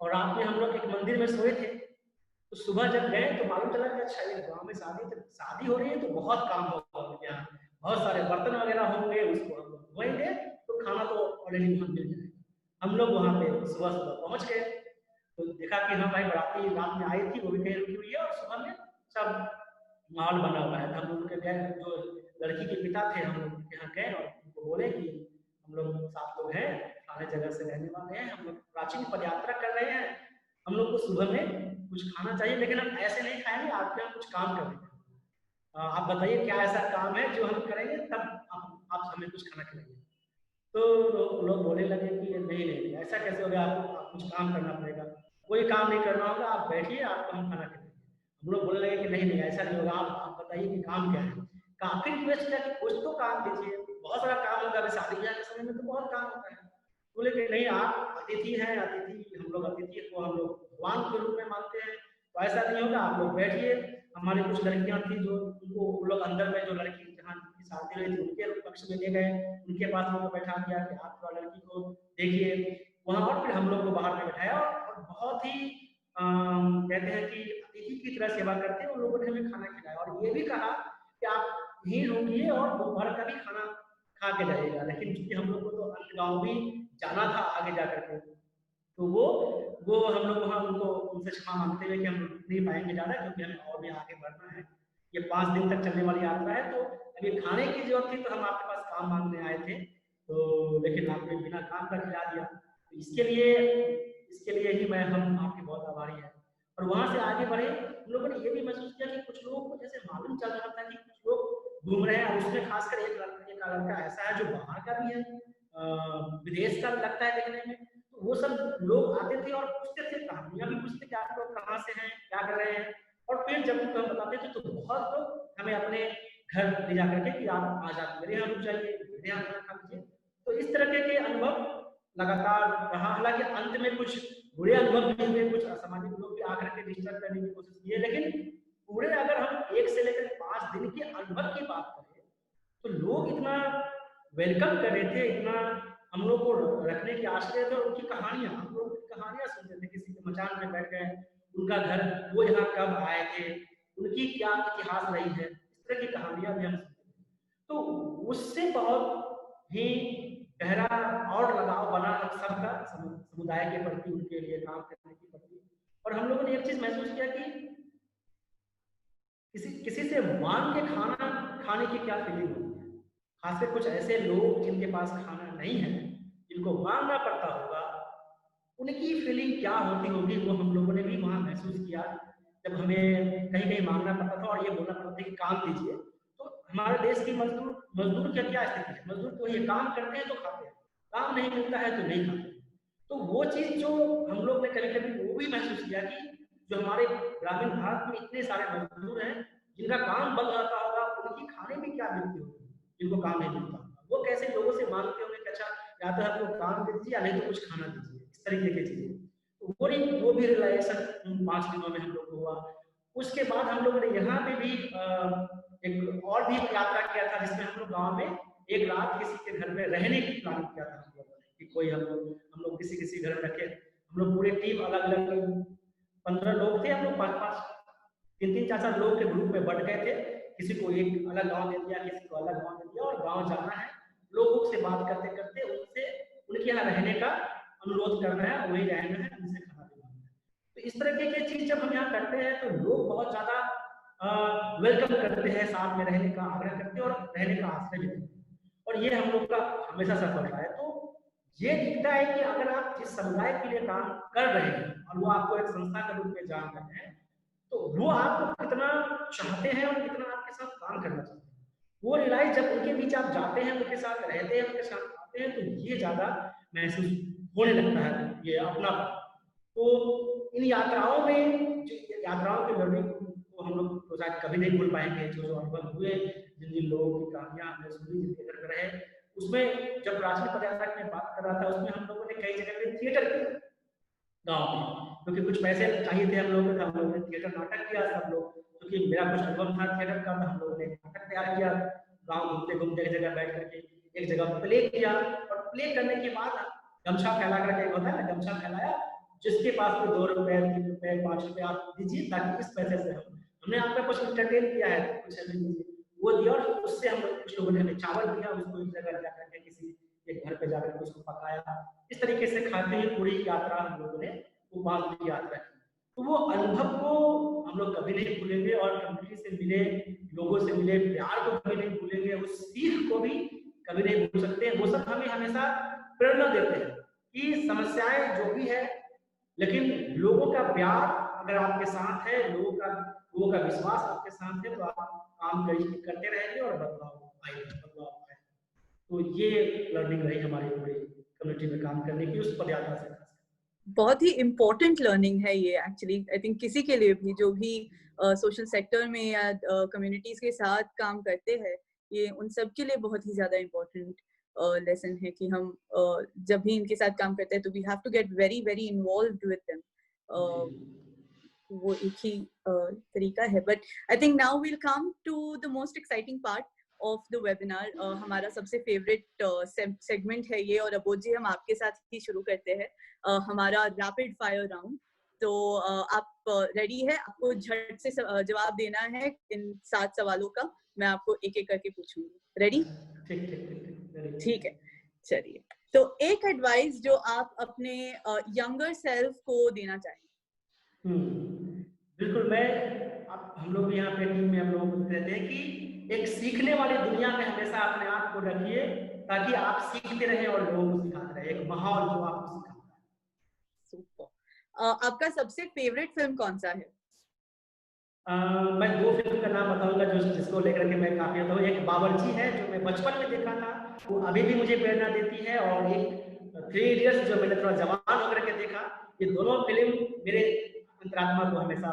और रात में हम लोग एक मंदिर में सोए थे। तो सुबह जब गए तो मालूम चला कि अच्छा ये गाँव में शादी हो रही है, तो बहुत काम होगा उनके यहाँ, बहुत सारे बर्तन वगैरह होंगे, उसको हम लोग धोएंगे तो खाना तो ऑलरेडी वहाँ मिल जाएगा। हम लोग वहाँ पे सुबह सुबह पहुँच गए, तो देखा कि हाँ भाई बाराती रात में आई थी, वो भी कहीं रुकी हुई है, और सुबह में सब माहौल बना हुआ है। हम लोग के गए, जो लड़की के पिता थे, हम लोग के यहाँ गए और उनको बोले कि हम लोग 7 लोग हैं, सारे जगह से रहने वाले हैं, हम लोग प्राचीन पदयात्रा कर रहे हैं, हम लोग को सुबह में कुछ खाना चाहिए, लेकिन हम ऐसे नहीं खाएंगे, आपके यहाँ कुछ काम करेंगे। आप बताइए क्या ऐसा काम है जो हम करेंगे तब आप हमें कुछ खाना खिलाइए। तो लोग बोलने लगे कि नहीं नहीं ऐसा कैसे हो गया, आपको कुछ काम करना पड़ेगा, कोई काम नहीं करना होगा, आप बैठिए, आपको हम खाना खिलाएंगे। हम लोग बोलने लगे कि नहीं नहीं ऐसा नहीं होगा, आप बताइए कि काम क्या है। काफी रिक्वेस्ट किया कि कुछ तो काम दीजिए, बहुत सारा काम होगा, अभी शादी ब्याह के समय में तो बहुत काम होता है। बोले कि नहीं, आप अतिथि हैं, अतिथि, हम लोग अतिथि को हम लोग भगवान के रूप में मानते हैं, तो ऐसा नहीं होगा, आप लोग बैठिए। हमारी कुछ लड़कियां थी जो उनको, वो लोग अंदर में जो लड़की जहाँ की शादी हुई थी उनके पक्ष में ले गए, उनके पास हम लोग बैठा दिया कि आप थोड़ा लड़की को देखिए वहाँ, और फिर हम लोग को बाहर में बैठाया और बहुत ही कहते हैं कि अतिथि की तरह सेवा करते हैं। उन लोगों ने हमें खाना खिलाया और ये भी कहा कि आप यहीं रुकिए और दोपहर का भी खाना खा के जाइएगा। लेकिन चूंकि हम लोग को तो अन्य गाँव भी जाना था आगे जा करके, तो वो हम लोग वहाँ उनको, उनसे क्षमा मांगते हुए कि हम नहीं पाएंगे ज़्यादा, क्योंकि हमें और भी आगे बढ़ना है, ये 5 दिन तक चलने वाली यात्रा है। तो अभी खाने की जरूरत थी तो हम आपके पास काम मांगने आए थे, तो लेकिन आपने बिना काम का खिला दिया, तो इसके लिए ही हम आपके बहुत आभारी हैं। और वहाँ से आगे बढ़े, हम लोगों ने ये भी महसूस किया कि कुछ लोगों को जैसे मालूम चल रहा था कि कुछ लोग घूम रहे हैं, और उसमें खासकर एक लड़का ऐसा है जो बाहर का भी है, विदेश का भी लगता है देखने में। तो वो सब लोग आते थे और पूछते थे, कहानियां भी पूछते कि आप लोग कहाँ से हैं, क्या कर रहे हैं। और फिर जब हम बताते थे तो बहुत लोग हमें अपने घर ले जा करके कि आप आज आप मेरे यहाँ रुक जाइए, मेरे यहाँ खाना खा लीजिए। तो इस तरह के अनुभव लगातार रहा। हालांकि अंत में कुछ बुरे अनुभव भी हुए, कुछ असामाजिक लोग भी आकर के डिस्टर्ब करने की कोशिश किए, लेकिन पूरे अगर हम 1 से लेकर 5 दिन के अनुभव की बात करें तो लोग इतना वेलकम कर रहे थे, इतना हम लोग को रखने की आश्रय थे। और उनकी कहानियां, हम लोग उनकी कहानियां सुनते थे, किसी के मचान में बैठ गए, उनका घर, वो यहाँ कब आए थे, उनकी क्या इतिहास रही है, इस तरह की कहानियां भी हम सुनते थे। तो उससे बहुत ही गहरा और लगाव बना सबका समुदाय के प्रति, उनके लिए काम करने के प्रति। और हम लोगों ने एक चीज महसूस किया कि किसी से मांग के खाना खाने की क्या फीलिंग होती है, खासकर कुछ ऐसे लोग जिनके पास खाना नहीं है, जिनको मांगना पड़ता होगा, उनकी फीलिंग क्या होती होगी, वो हम लोगों ने भी वहाँ महसूस किया। जब हमें कहीं कहीं मांगना पड़ता था और ये बोलना पड़ता था कि काम दीजिए, तो हमारे देश की मजदूर की क्या स्थिति है, मजदूर तो ये काम करते हैं तो खाते हैं, काम नहीं मिलता है तो नहीं खाते। तो वो चीज जो हम लोग ने कभी कभी वो भी महसूस किया कि जो हमारे ग्रामीण भारत में इतने सारे मजदूर हैं जिनका काम बंद रहता होगा, उनकी खाने में क्या मिलती होगी, जिनको काम नहीं मिलता होगा, वो कैसे लोगों से मांगते होंगे कि अच्छा या तो हमको काम दे दीजिए या नहीं तो कुछ खाना दीजिए, इस तरीके की चीजें। वो भी रियलाइजेशन 5 दिनों में हम लोग को हुआ। उसके बाद हम लोगों ने यहाँ पे भी एक और भी यात्रा किया था, जिसमें हम लोग गाँव में एक रात किसी के घर में रहने की प्लान किया था हम लोगों ने, कि कोई हम लोग किसी घर में रखे। हम लोग पूरे टीम अलग-अलग 15 लोग थे, हम लोग 5-5 3-3 4-4 लोग के ग्रुप में बँट गए थे। किसी को एक अलग गाँव दे दिया, किसी को अलग गाँव दे दिया, और गाँव जाना है, लोगों से बात करते-करते उनसे उनके यहाँ रहने का अनुरोध करना है, वहीं रहना है, उनसे खाना भी माँगना है। तो इस तरीके की चीज़ जब हम यहाँ करते हैं तो लोग बहुत ज़्यादा वेलकम करते हैं, साथ में रहने का आग्रह करते हैं और रहने का आश्रय भी देते हैं, और ये हम लोग का हमेशा सफल रहा है। तो ये दिखता है कि अगर आप जिस समुदाय के लिए काम कर रहे हैं और वो आपको एक संस्था के रूप में जान रहे हैं, तो वो आपको कितना चाहते हैं और कितना आपके साथ काम करना चाहते हैं। वो रियलाइज जब उनके बीच आप जाते हैं, उनके साथ रहते हैं, उनके साथ आते हैं, तो ये ज़्यादा महसूस होने लगता है, ये अपनापन। तो इन यात्राओं में जो यात्राओं की लर्निंग को हम लोग तो शायद कभी नहीं भूल पाएंगे। जो अनुभव हुए, जिन लोगों की कहानियाँ हमने सुनी, जिनके घर में रहे, उसमें जब राष्ट्रीय पदयात्रा में बात कर रहा था, उसमें हम लोगों ने कई जगह पे थिएटर किया गाँव में, क्योंकि कुछ पैसे चाहिए थे हम लोगों को। हम लोगों ने थिएटर नाटक किया सब लोग, क्योंकि मेरा कुछ अनुभव था थिएटर का, तो हम लोगों ने नाटक तैयार किया। गाँव घूमते-घूमते एक जगह बैठ करके एक जगह प्ले किया, और प्ले करने के बाद गमछा फैला करके, होता है ना, गमछा फैलाया, जिसके पास में 2 रुपए, 3 रुपए, 5 रुपए आप दीजिए, ताकि इस पैसे से हमने आपका कुछ एंटरटेन किया है, कुछ वो दिया, और उससे हम कुछ लोगों ने हमें चावल दिया, उसको एक जगह जा करके किसी एक घर पे जाकर के उसको पकाया। इस तरीके से खाते हुए पूरी यात्रा हम लोगों ने वो 5 दिन की यात्रा की। तो वो अनुभव को हम लोग कभी नहीं भूलेंगे, और कम्युनिटी से मिले लोगों से मिले प्यार को कभी नहीं भूलेंगे, उस सीख को भी कभी नहीं भूल सकते। वो सब हमें हमेशा प्रेरणा देते हैं कि समस्याएं जो भी है, लेकिन लोगों का प्यार अगर आपके साथ है, लोगों का विश्वास आपके साथ है, तो आप काम करते रहेंगे और बदलाव आएगा। तो ये लर्निंग रही हमारी पूरी कम्युनिटी में काम करने की, उस पदयात्रा से। बहुत ही इम्पोर्टेंट लर्निंग है ये एक्चुअली, आई थिंक किसी के लिए भी जो भी सोशल सेक्टर में या कम्युनिटीज के साथ काम करते हैं, ये उन सब के लिए बहुत ही ज्यादा इम्पोर्टेंट लेसन है कि हम जब भी इनके साथ काम करते हैं तो we have to get very very involved with them. वो एक ही तरीका है। But I think now will come to the most exciting part of the webinar. हमारा सबसे फेवरेट सेगमेंट है ये, और अबोध जी हम आपके साथ ही शुरू करते हैं हमारा रैपिड फायर राउंड। तो आप रेडी है? आपको झट से जवाब देना है इन 7 सवालों का। मैं आपको एक एक करके पूछूंगी। रेडी? ठीक है, चलिए। तो एक एडवाइस जो आप अपने यंगर सेल्फ को देना चाहेंगे। बिल्कुल। हम लोग यहाँ पे टीम में हम लोग कहते हैं कि एक सीखने वाली दुनिया में हमेशा अपने आप को रखिए, ताकि आप सीखते रहें और लोगों को सिखाते रहें, एक माहौल जो आपको सिखाता है। सुपर। आपका सबसे फेवरेट फिल्म कौन सा है? मैं 2 फिल्म का नाम बताऊंगा जिसको लेकर के मैं काफी आता हूँ। एक बावर्ची है जो मैं बचपन में देखा था, वो अभी भी मुझे प्रेरणा देती है, और एक 3 इडियट्स जो मैंने थोड़ा जवान होकर के देखा। ये दोनों फिल्म मेरे अंतरात्मा को हमेशा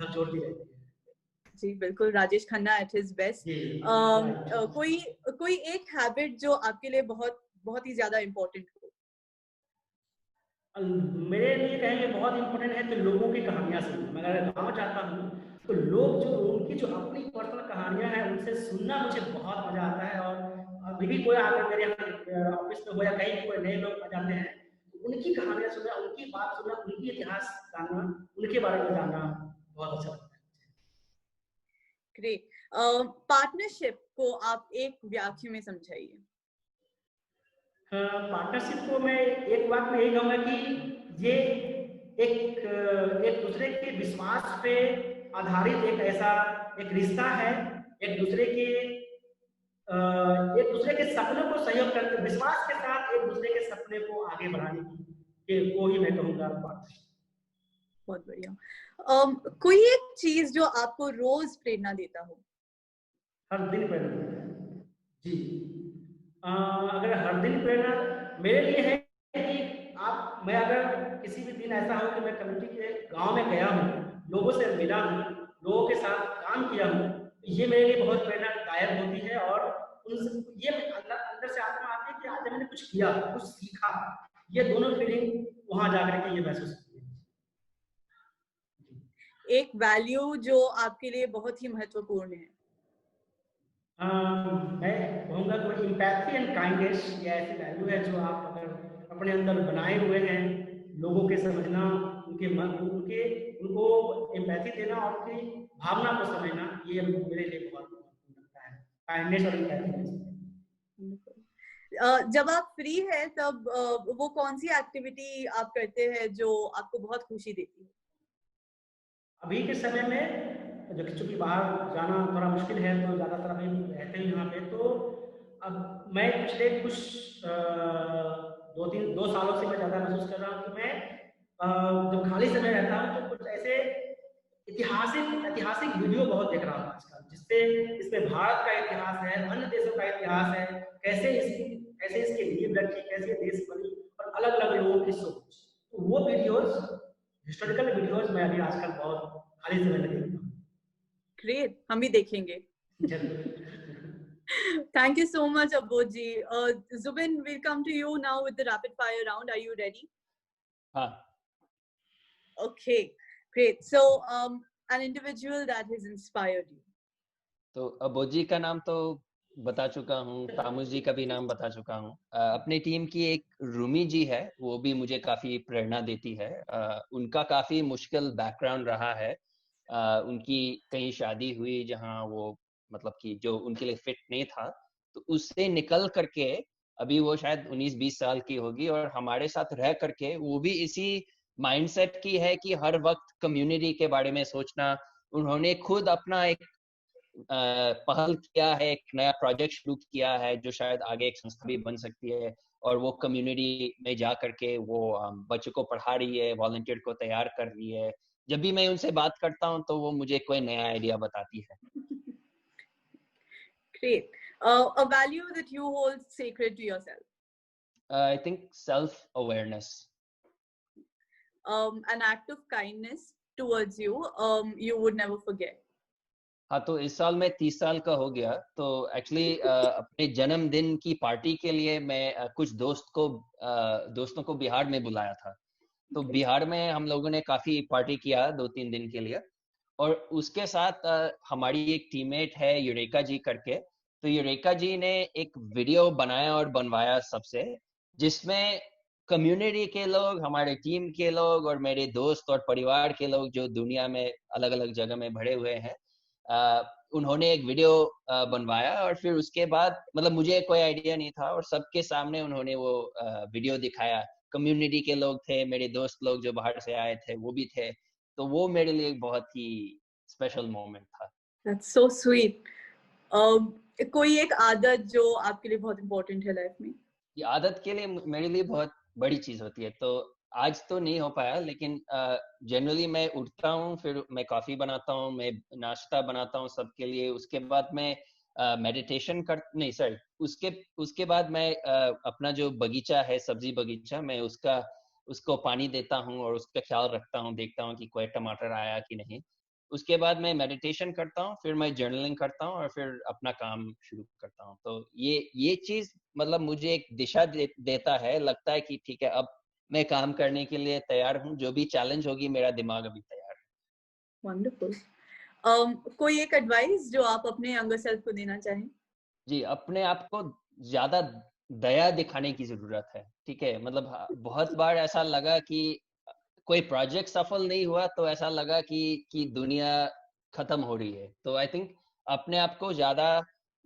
झकझोरती रहती है। जी बिल्कुल, Rajesh Khanna at his best. कोई एक हैबिट जो आपके लिए बहुत ही ज्यादा इम्पोर्टेंट हो? मेरे लिए कहेंगे बहुत इम्पोर्टेंट है तो लोगों की कहानियां सुनना। मैं अगर गाँव जाता हूँ तो लोग उनकी जो अपनी पर्सनल कहानियां हैं उनसे सुनना मुझे बहुत मजा आता है। और अभी भी कोई आकर मेरे यहाँ ऑफिस में हो या कहीं कोई नए लोग आ जाते हैं तो उनकी कहानियां सुनना, उनकी बात सुनना, उनकी इतिहास जानना, उनके बारे में जानना बहुत अच्छा लगता है। ग्रेट। पार्टनरशिप को आप एक वाक्य में समझाइए। पार्टनरशिप को मैं एक बात में यही कहूँगा कि ये एक दूसरे के विश्वास पे आधारित एक ऐसा एक रिश्ता है, एक दूसरे के सपनों को सहयोग करके विश्वास के साथ एक दूसरे के सपने को आगे बढ़ाने की को ही मैं कहूँगा पार्टनरशिप। बहुत बढ़िया। कोई एक चीज जो आपको रोज प्रेरणा देता हो? हर दिन प्रेरणा देता है जी। अगर हर दिन प्रेरणा मेरे लिए है कि मैं अगर किसी भी दिन ऐसा हो कि मैं कम्युनिटी के गांव में गया हूँ, लोगों से मिला हूँ, लोगों के साथ काम किया हूँ, ये मेरे लिए बहुत प्रेरणादायक होती है। और ये अंदर से आत्मा आती है कि आज मैंने कुछ किया, कुछ सीखा। ये दोनों फीलिंग वहां जाकर के ये महसूस होती है। एक वैल्यू जो आपके लिए बहुत ही महत्वपूर्ण है। मैं कहूँगा कि एम्पैथी एंड काइंडनेस ये ऐसी वैल्यू है जो आप अगर अपने अंदर बनाए हुए हैं, लोगों के समझना, उनको एम्पैथी देना और उनकी भावना को समझना, ये मेरे लिए बहुत महत्वपूर्ण लगता है, काइंडनेस और एम्पैथी। जब आप फ्री है तब वो कौन सी एक्टिविटी आप करते हैं जो आपको बहुत खुशी देती है? अभी के समय में जो चूंकि बाहर जाना थोड़ा मुश्किल है, तो ज़्यादातर अभी रहते हैं यहाँ पे, तो अब मैं पिछले कुछ 2 सालों से मैं ज़्यादा महसूस कर रहा हूँ कि मैं जब खाली समय रहता हूँ तो कुछ ऐसे ऐतिहासिक वीडियो बहुत देख रहा हूँ आजकल, इसमें भारत का इतिहास है, अन्य देशों का इतिहास है, कैसे इसकी नींव रखी, कैसे देश बनी, और अलग अलग लोगों की सोच। तो वो वीडियोस, हिस्टोरिकल वीडियोस मैं अभी आजकल बहुत खाली समय में देखता हूँ। ग्रेट, हम भी देखेंगे। जरूर। Thank you so much, Abodji. Zubin, we'll come to you now with the rapid fire round. Are you ready? हाँ. Okay, great. So, an individual that has inspired you. तो अबोजी का नाम तो बता चुका हूँ, तामुज जी का भी नाम बता चुका हूँ। अपने टीम की एक रूमी जी है, वो भी मुझे काफी प्रेरणा देती है। उनका काफी मुश्किल बैकग्राउंड रहा है। उनकी कहीं शादी हुई जहाँ वो मतलब कि जो उनके लिए फिट नहीं था, तो उससे निकल करके अभी वो शायद 19-20 साल की होगी, और हमारे साथ रह करके वो भी इसी माइंडसेट की है कि हर वक्त कम्युनिटी के बारे में सोचना। उन्होंने खुद अपना एक पहल किया है, एक नया प्रोजेक्ट शुरू किया है जो शायद आगे एक संस्था भी बन सकती है, और वो कम्युनिटी में जा करके वो बच्चों को पढ़ा रही है, वॉलंटियर को तैयार कर रही है। जब भी मैं उनसे बात करता हूँ तो वो मुझे कोई नया आइडिया बताती है। Great. A value that you hold sacred to yourself. I think self-awareness. An act of kindness towards you, you would never forget. हाँ, तो इस साल मैं 30 साल का हो गया, तो एक्चुअली अपने जन्मदिन की पार्टी के लिए मैं कुछ दोस्तों को बिहार में बुलाया था। तो बिहार में हम लोगों ने काफी पार्टी किया 2-3 दिन के लिए, और उसके साथ हमारी एक टीममेट है यूरेका जी करके। तो यूरेका जी ने एक वीडियो बनाया और बनवाया सबसे, जिसमें कम्युनिटी के लोग, हमारे टीम के लोग और मेरे दोस्त और परिवार के लोग जो दुनिया में अलग अलग जगह में भरे हुए हैं, उन्होंने एक वीडियो बनवाया। और फिर उसके बाद मतलब मुझे कोई आइडिया नहीं था, और सबके सामने उन्होंने वो वीडियो दिखाया। कम्युनिटी के लोग थे, मेरे दोस्त लोग जो बाहर से आए थे वो भी थे, तो वो मेरे लिए बहुत ही स्पेशल मोमेंट था। That's so sweet. कोई एक आदत जो आपके लिए बहुत इम्पोर्टेंट है लाइफ में? ये आदत के लिए मेरे लिए बहुत बड़ी चीज होती है। तो आज तो नहीं हो पाया, लेकिन जनरली मैं उठता हूँ, फिर मैं कॉफी बनाता हूँ, मैं नाश्ता बनाता हूँ सबके लिए। उसके बाद मैं मेडिटेशन उसके बाद मैं अपना जो बगीचा है, सब्जी बगीचा, मैं उसको पानी देता हूँ और उसका ख्याल रखता हूँ, देखता हूँ कि कोई टमाटर आया कि नहीं। उसके बाद मैं मेडिटेशन करता हूँ, फिर मैं जर्नलिंग करता हूँ और फिर अपना काम शुरू करता हूँ। तो ये चीज मतलब मुझे एक दिशा देता है, लगता है कि ठीक है, अब मैं काम करने के लिए तैयार हूँ, जो भी चैलेंज होगी मेरा दिमाग अभी तैयार है। वंडरफुल। कोई एक एडवाइस जो आप अपने यंगर सेल्फ को देना चाहें? जी, अपने आप को ज्यादा दया दिखाने की जरूरत है। ठीक है, मतलब बहुत बार ऐसा लगा कि कोई प्रोजेक्ट सफल नहीं हुआ तो ऐसा लगा कि दुनिया खत्म हो रही है। तो आई थिंक अपने आप को ज्यादा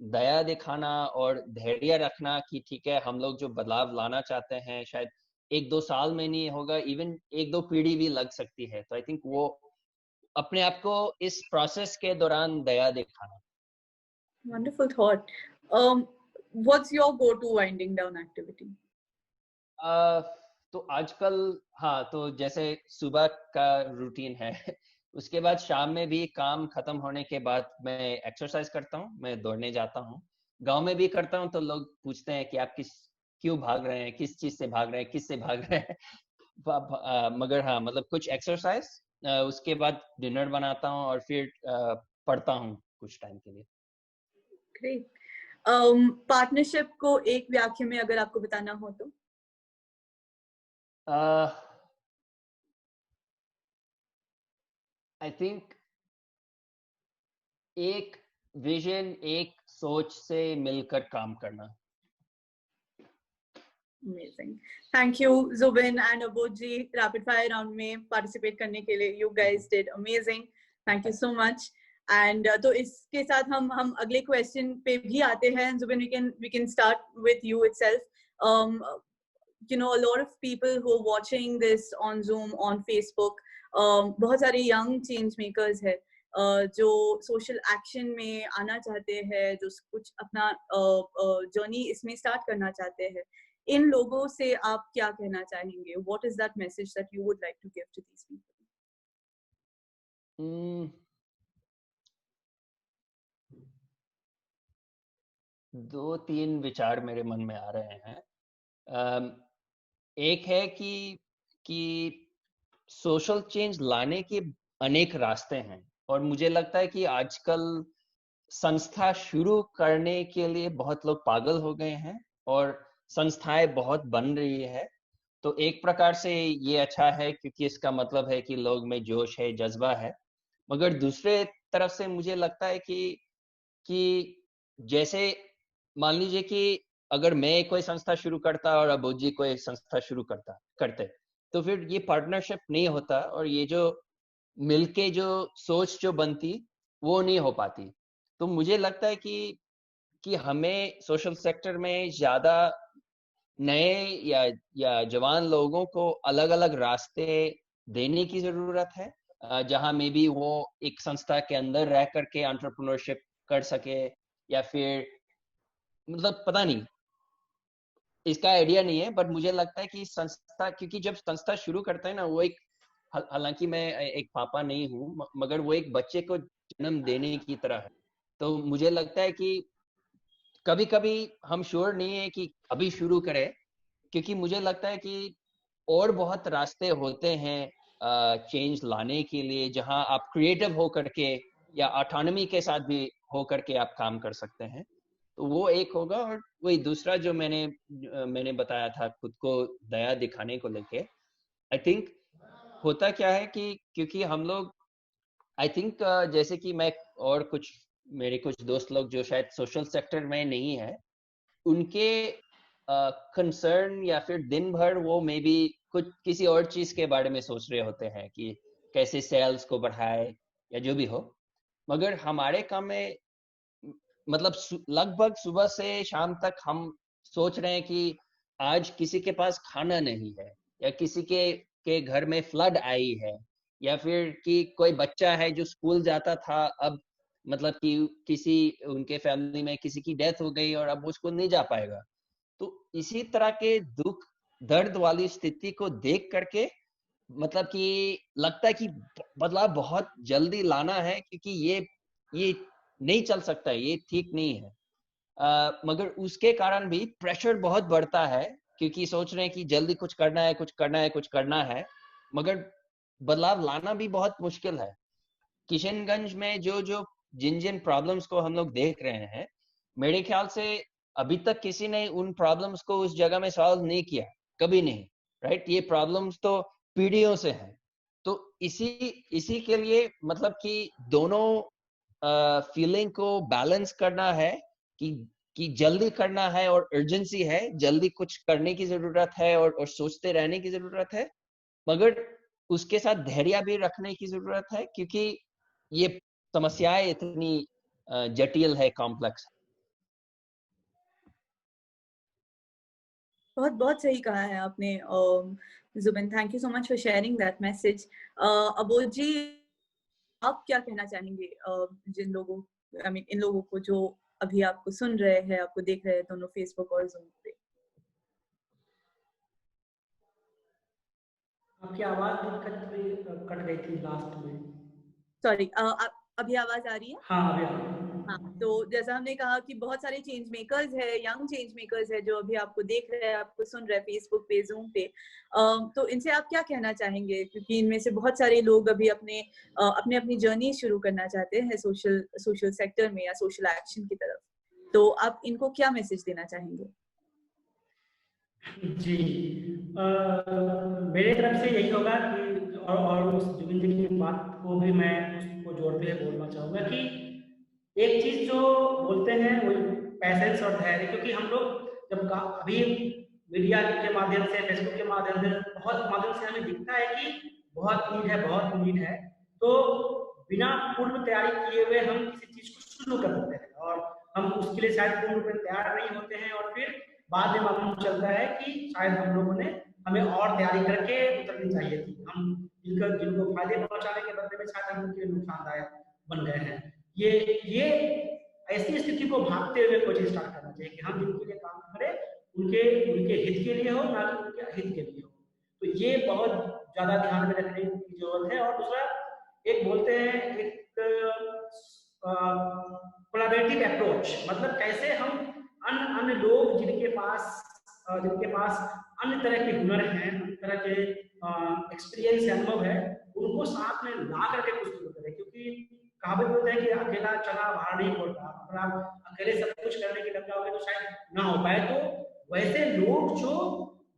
दया दिखाना और धैर्य रखना कि ठीक है, हम लोग जो बदलाव लाना चाहते हैं शायद 1-2 साल में नहीं होगा, इवन 1-2 पीढ़ी भी लग सकती है। तो आई थिंक वो अपने आप को इस प्रोसेस के दौरान दया दिखाना। Wonderful thought. What's your go-to winding down activity? तो आजकल हाँ, तो जैसे सुबह का रूटीन है उसके बाद शाम में भी काम खत्म होने के बाद मैं एक्सरसाइज करता हूँ, मैं दौड़ने जाता हूँ। गांव में भी करता हूँ, तो लोग पूछते हैं कि आप क्यों भाग रहे हैं, किस चीज से भाग रहे हैं, किससे भाग रहे हैं मगर हाँ, मतलब कुछ एक्सरसाइज, उसके बाद डिनर बनाता हूँ और फिर पढ़ता हूँ कुछ टाइम के लिए। Great. पार्टनरशिप को एक व्याख्या में अगर आपको बताना हो तो? आई थिंक एक विजन, एक सोच से मिलकर काम करना। Amazing. Thank you, Zubin and Abodji, rapid fire round में participate करने के लिए. You guys did amazing. Thank you so much. And तो इसके साथ हम अगले question पे भी आते हैं. Zubin, we can start with you itself. You know, a lot of people who are watching this on Zoom, on Facebook, बहुत सारे young change makers हैं. जो सोशल एक्शन में आना चाहते हैं, जो कुछ अपना जर्नी इसमें स्टार्ट करना चाहते हैं, इन लोगों से आप क्या कहना चाहेंगे? What is that message that you would like to give to these people? 2-3 विचार मेरे मन में आ रहे हैं। एक है कि सोशल चेंज लाने के अनेक रास्ते हैं, और मुझे लगता है कि आजकल संस्था शुरू करने के लिए बहुत लोग पागल हो गए हैं और संस्थाएं बहुत बन रही है। तो एक प्रकार से ये अच्छा है, क्योंकि इसका मतलब है कि लोग में जोश है, जज्बा है। मगर दूसरे तरफ से मुझे लगता है कि जैसे मान लीजिए कि अगर मैं कोई संस्था शुरू करता और अबोजी कोई संस्था शुरू करते, तो फिर ये पार्टनरशिप नहीं होता, और ये जो मिलके जो सोच जो बनती वो नहीं हो पाती। तो मुझे लगता है कि हमें सोशल सेक्टर में ज्यादा नए या जवान लोगों को अलग अलग रास्ते देने की जरूरत है, जहां में भी वो एक संस्था के अंदर रह करके एंटरप्रेन्योरशिप कर सके, या फिर मतलब पता नहीं, इसका आइडिया नहीं है, बट मुझे लगता है कि संस्था, क्योंकि जब संस्था शुरू करता है ना, वो एक, हालांकि मैं एक पापा नहीं हूँ, मगर वो एक बच्चे को जन्म देने की तरह है। तो मुझे लगता है कि कभी कभी हम श्योर नहीं है कि अभी शुरू करें, क्योंकि मुझे लगता है कि और बहुत रास्ते होते हैं चेंज लाने के लिए, जहां आप क्रिएटिव हो करके या ऑटोनॉमी के साथ भी हो करके आप काम कर सकते हैं। तो वो एक होगा, और वही दूसरा जो मैंने बताया था खुद को दया दिखाने को लेके, आई थिंक होता क्या है कि क्योंकि हम लोग, आई थिंक जैसे कि मैं और मेरे कुछ दोस्त लोग जो शायद सोशल सेक्टर में नहीं है, उनके कंसर्न या फिर दिन भर वो मे बी कुछ किसी और चीज के बारे में सोच रहे होते हैं कि कैसे सेल्स को बढ़ाए या जो भी हो। मगर हमारे काम में मतलब लगभग सुबह से शाम तक हम सोच रहे हैं कि आज किसी के पास खाना नहीं है, या किसी के घर में फ्लड आई है, या फिर कि कोई बच्चा है जो स्कूल जाता था, अब मतलब कि किसी उनके फैमिली में किसी की डेथ हो गई और अब वो स्कूल नहीं जा पाएगा। तो इसी तरह के दुख दर्द वाली स्थिति को देख करके मतलब कि लगता है कि बदलाव बहुत जल्दी लाना है, क्योंकि ये नहीं चल सकता है, ये ठीक नहीं है। मगर उसके कारण भी प्रेशर बहुत बढ़ता है, क्योंकि सोच रहे हैं कि जल्दी कुछ करना है, कुछ करना है, कुछ करना है, मगर बदलाव लाना भी बहुत मुश्किल है। किशनगंज में जो जिन प्रॉब्लम्स को हम लोग देख रहे हैं, मेरे ख्याल से अभी तक किसी ने उन प्रॉब्लम्स को उस जगह में सॉल्व नहीं किया, कभी नहीं, राइट? ये प्रॉब्लम्स तो पीढ़ियों से हैं। तो इसी के लिए मतलब कि दोनों फीलिंग को बैलेंस करना है, कि जल्दी करना है और अर्जेंसी है, जल्दी कुछ करने की जरूरत है और सोचते रहने की जरूरत है, मगर उसके साथ धैर्य भी रखने की जरूरत है, क्योंकि ये समस्याएं इतनी जटिल है, कॉम्प्लेक्स। बहुत बहुत सही कहा है आपने Zubin. Thank you so much for sharing that message. Abodh ji, आप क्या कहना चाहेंगे जिन लोगों, आई मीन इन लोगों को जो अभी आपको सुन रहे हैं, आपको देख रहे हैं दोनों फेसबुक और जूम पे? आपकी आवाज कट गई थी लास्ट में। सॉरी, अभी आवाज आ रही है? हाँ, अभी आ रही है। हाँ, तो जैसा हमने कहा कि बहुत सारे चेंज मेकर्स है, यंग चेंज मेकर्स है जो अभी आपको देख रहे हैं, आपको सुन रहे हैं फेसबुक पे, जूम पे। तो इनसे आप क्या कहना चाहेंगे? क्योंकि इनमें से बहुत सारे लोग अभी अपने अपनी जर्नी शुरू करना चाहते हैं सोशल सेक्टर में या सोशल एक्शन की तरफ। तो आप इनको क्या मैसेज देना चाहेंगे? जी, मेरे तरफ से यही होगा कि और उस जुबिन जी की बात को भी मैं उसको जोड़ते हुए बोलना चाहूँगा कि एक चीज़ जो बोलते हैं वो पैसेंस और धैर्य, क्योंकि हम लोग जब अभी मीडिया के माध्यम से, फेसबुक के माध्यम से, बहुत माध्यम से हमें दिखता है कि बहुत नीड है, तो बिना पूर्व तैयारी किए हुए हम किसी चीज़ को शुरू कर देते हैं और हम उसके लिए शायद पूर्ण रूप में तैयार नहीं होते हैं और फिर बाद में मालूम चलता है कि शायद हम लोगों ने हमें और तैयारी करके उतरनी चाहिए थी। हम जिनको फायदे पहुंचाने के बदले में शायद हम उनके लिए नुकसानदायक बन गए हैं। ये ऐसी स्थिति को भागते हुए कोशिश स्टार्ट करना चाहिए कि हम जिनके लिए काम करें उनके हित के लिए हो, ना कि उनके अहित के लिए हो। तो ये बहुत ज्यादा ध्यान में रखने की जरूरत है। और दूसरा, एक बोलते हैं एक कोलैबोरेटिव अप्रोच, मतलब कैसे हम अन्य लोग जिनके पास अन्य तरह के हुनर हैं, अन्य तरह के एक्सपीरियंस अनुभव है, उनको साथ में ला करके कुछ शुरू करें। क्योंकि कहावत होता है कि अकेला चना भार नहीं फोड़ता। अगर आप अकेले सब कुछ करने की लग जाओगे तो शायद ना हो पाए। तो वैसे लोग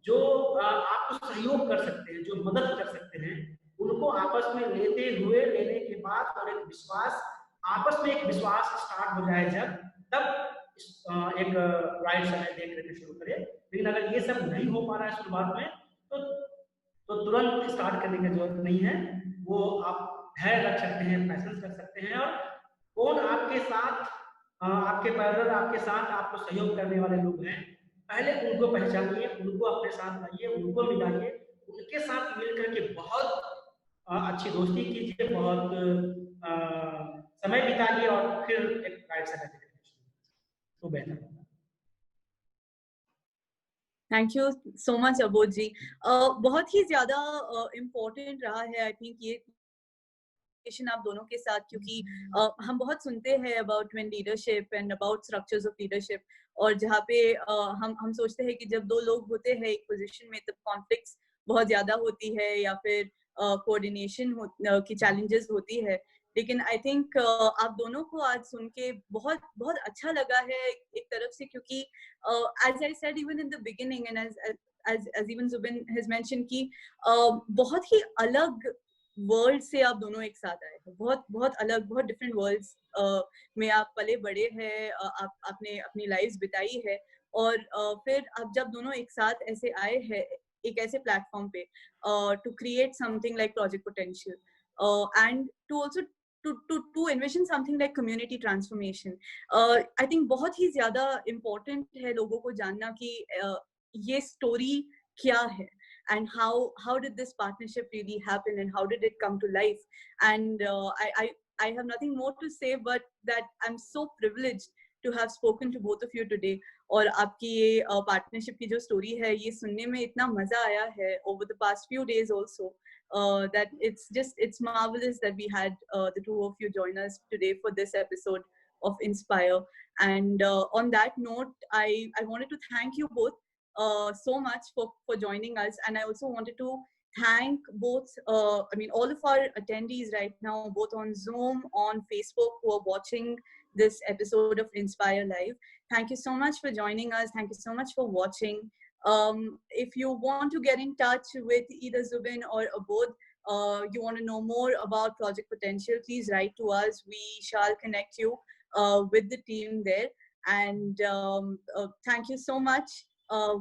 जो आपको सहयोग कर सकते हैं, जो मदद कर सकते हैं, उनको आपस में लेने के बाद और एक विश्वास, आपस में एक विश्वास स्टार्ट हो जाए जब, तब एक राइट समय देख करके शुरू करें। लेकिन अगर ये सब नहीं हो पा रहा है शुरुआत में, तो तुरंत स्टार्ट करने की जरूरत नहीं है। वो आप धैर्य रख सकते हैं, पैसेंस रख सकते हैं, और कौन आपके साथ आपके पैरेलल, आपके साथ आपको सहयोग करने वाले लोग हैं, पहले उनको पहचानिए, उनको अपने साथ लाइए, उनको मिलाइए, उनके साथ मिल करके बहुत अच्छी दोस्ती कीजिए, बहुत समय बिताइए और फिर एक राइट समय तो बेहतर होगा। थैंक यू सो मच अबोध जी। बहुत ही ज्यादा इम्पोर्टेंट रहा है आई थिंक ये आप दोनों के साथ, क्योंकि हम बहुत सुनते हैं about twin leadership and about structures of leadership, और जहाँ पे हम सोचते हैं कि जब दो लोग होते हैं एक पोजीशन में तब कॉन्फ्लिक्ट्स बहुत ज्यादा होती है या फिर कोऑर्डिनेशन की चैलेंजेस होती है। लेकिन आई थिंक आप दोनों को आज सुन के बहुत बहुत अच्छा लगा है एक तरफ से, क्योंकि as I said even in the beginning and as even Zubin has mentioned कि बहुत ही अलग वर्ल्ड से आप दोनों एक साथ आए हैं, बहुत अलग, बहुत डिफरेंट वर्ल्ड्स में आप पले बड़े हैं, आपने अपनी लाइफ बिताई है, और फिर आप जब दोनों एक साथ ऐसे आए हैं एक ऐसे प्लेटफॉर्म पे to create something like project potential and to also to envision something like community transformation, I think बहुत ही ज्यादा important है लोगों को जानना कि ये story क्या है, and how did this partnership really happen and how did it come to life. And I have nothing more to say but that I'm so privileged to have spoken to both of you today. और आपकी ये partnership की जो story है ये सुनने में इतना मजा आया है over the past few days also, that it's marvelous that we had the two of you join us today for this episode of Inspire. And on that note, I wanted to thank you both so much for joining us, and I also wanted to thank both all of our attendees right now, both on Zoom, on Facebook, who are watching this episode of Inspire Live. Thank you so much for joining us. Thank you so much for watching. If you want to get in touch with either Zubin or Abodh, you want to know more about Project Potential, please write to us. We shall connect you with the team there. And thank you so much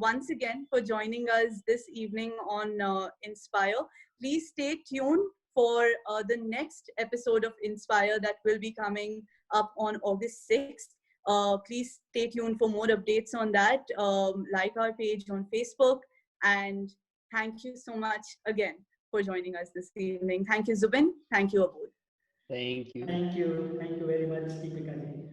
once again for joining us this evening on Inspire. Please stay tuned for the next episode of Inspire that will be coming up on August 6th. Please stay tuned for more updates on that. Like our page on Facebook. And thank you so much again for joining us this evening. Thank you, Zubin. Thank you, Abodh. Thank you. Thank you. Thank you very much, Deepika ji.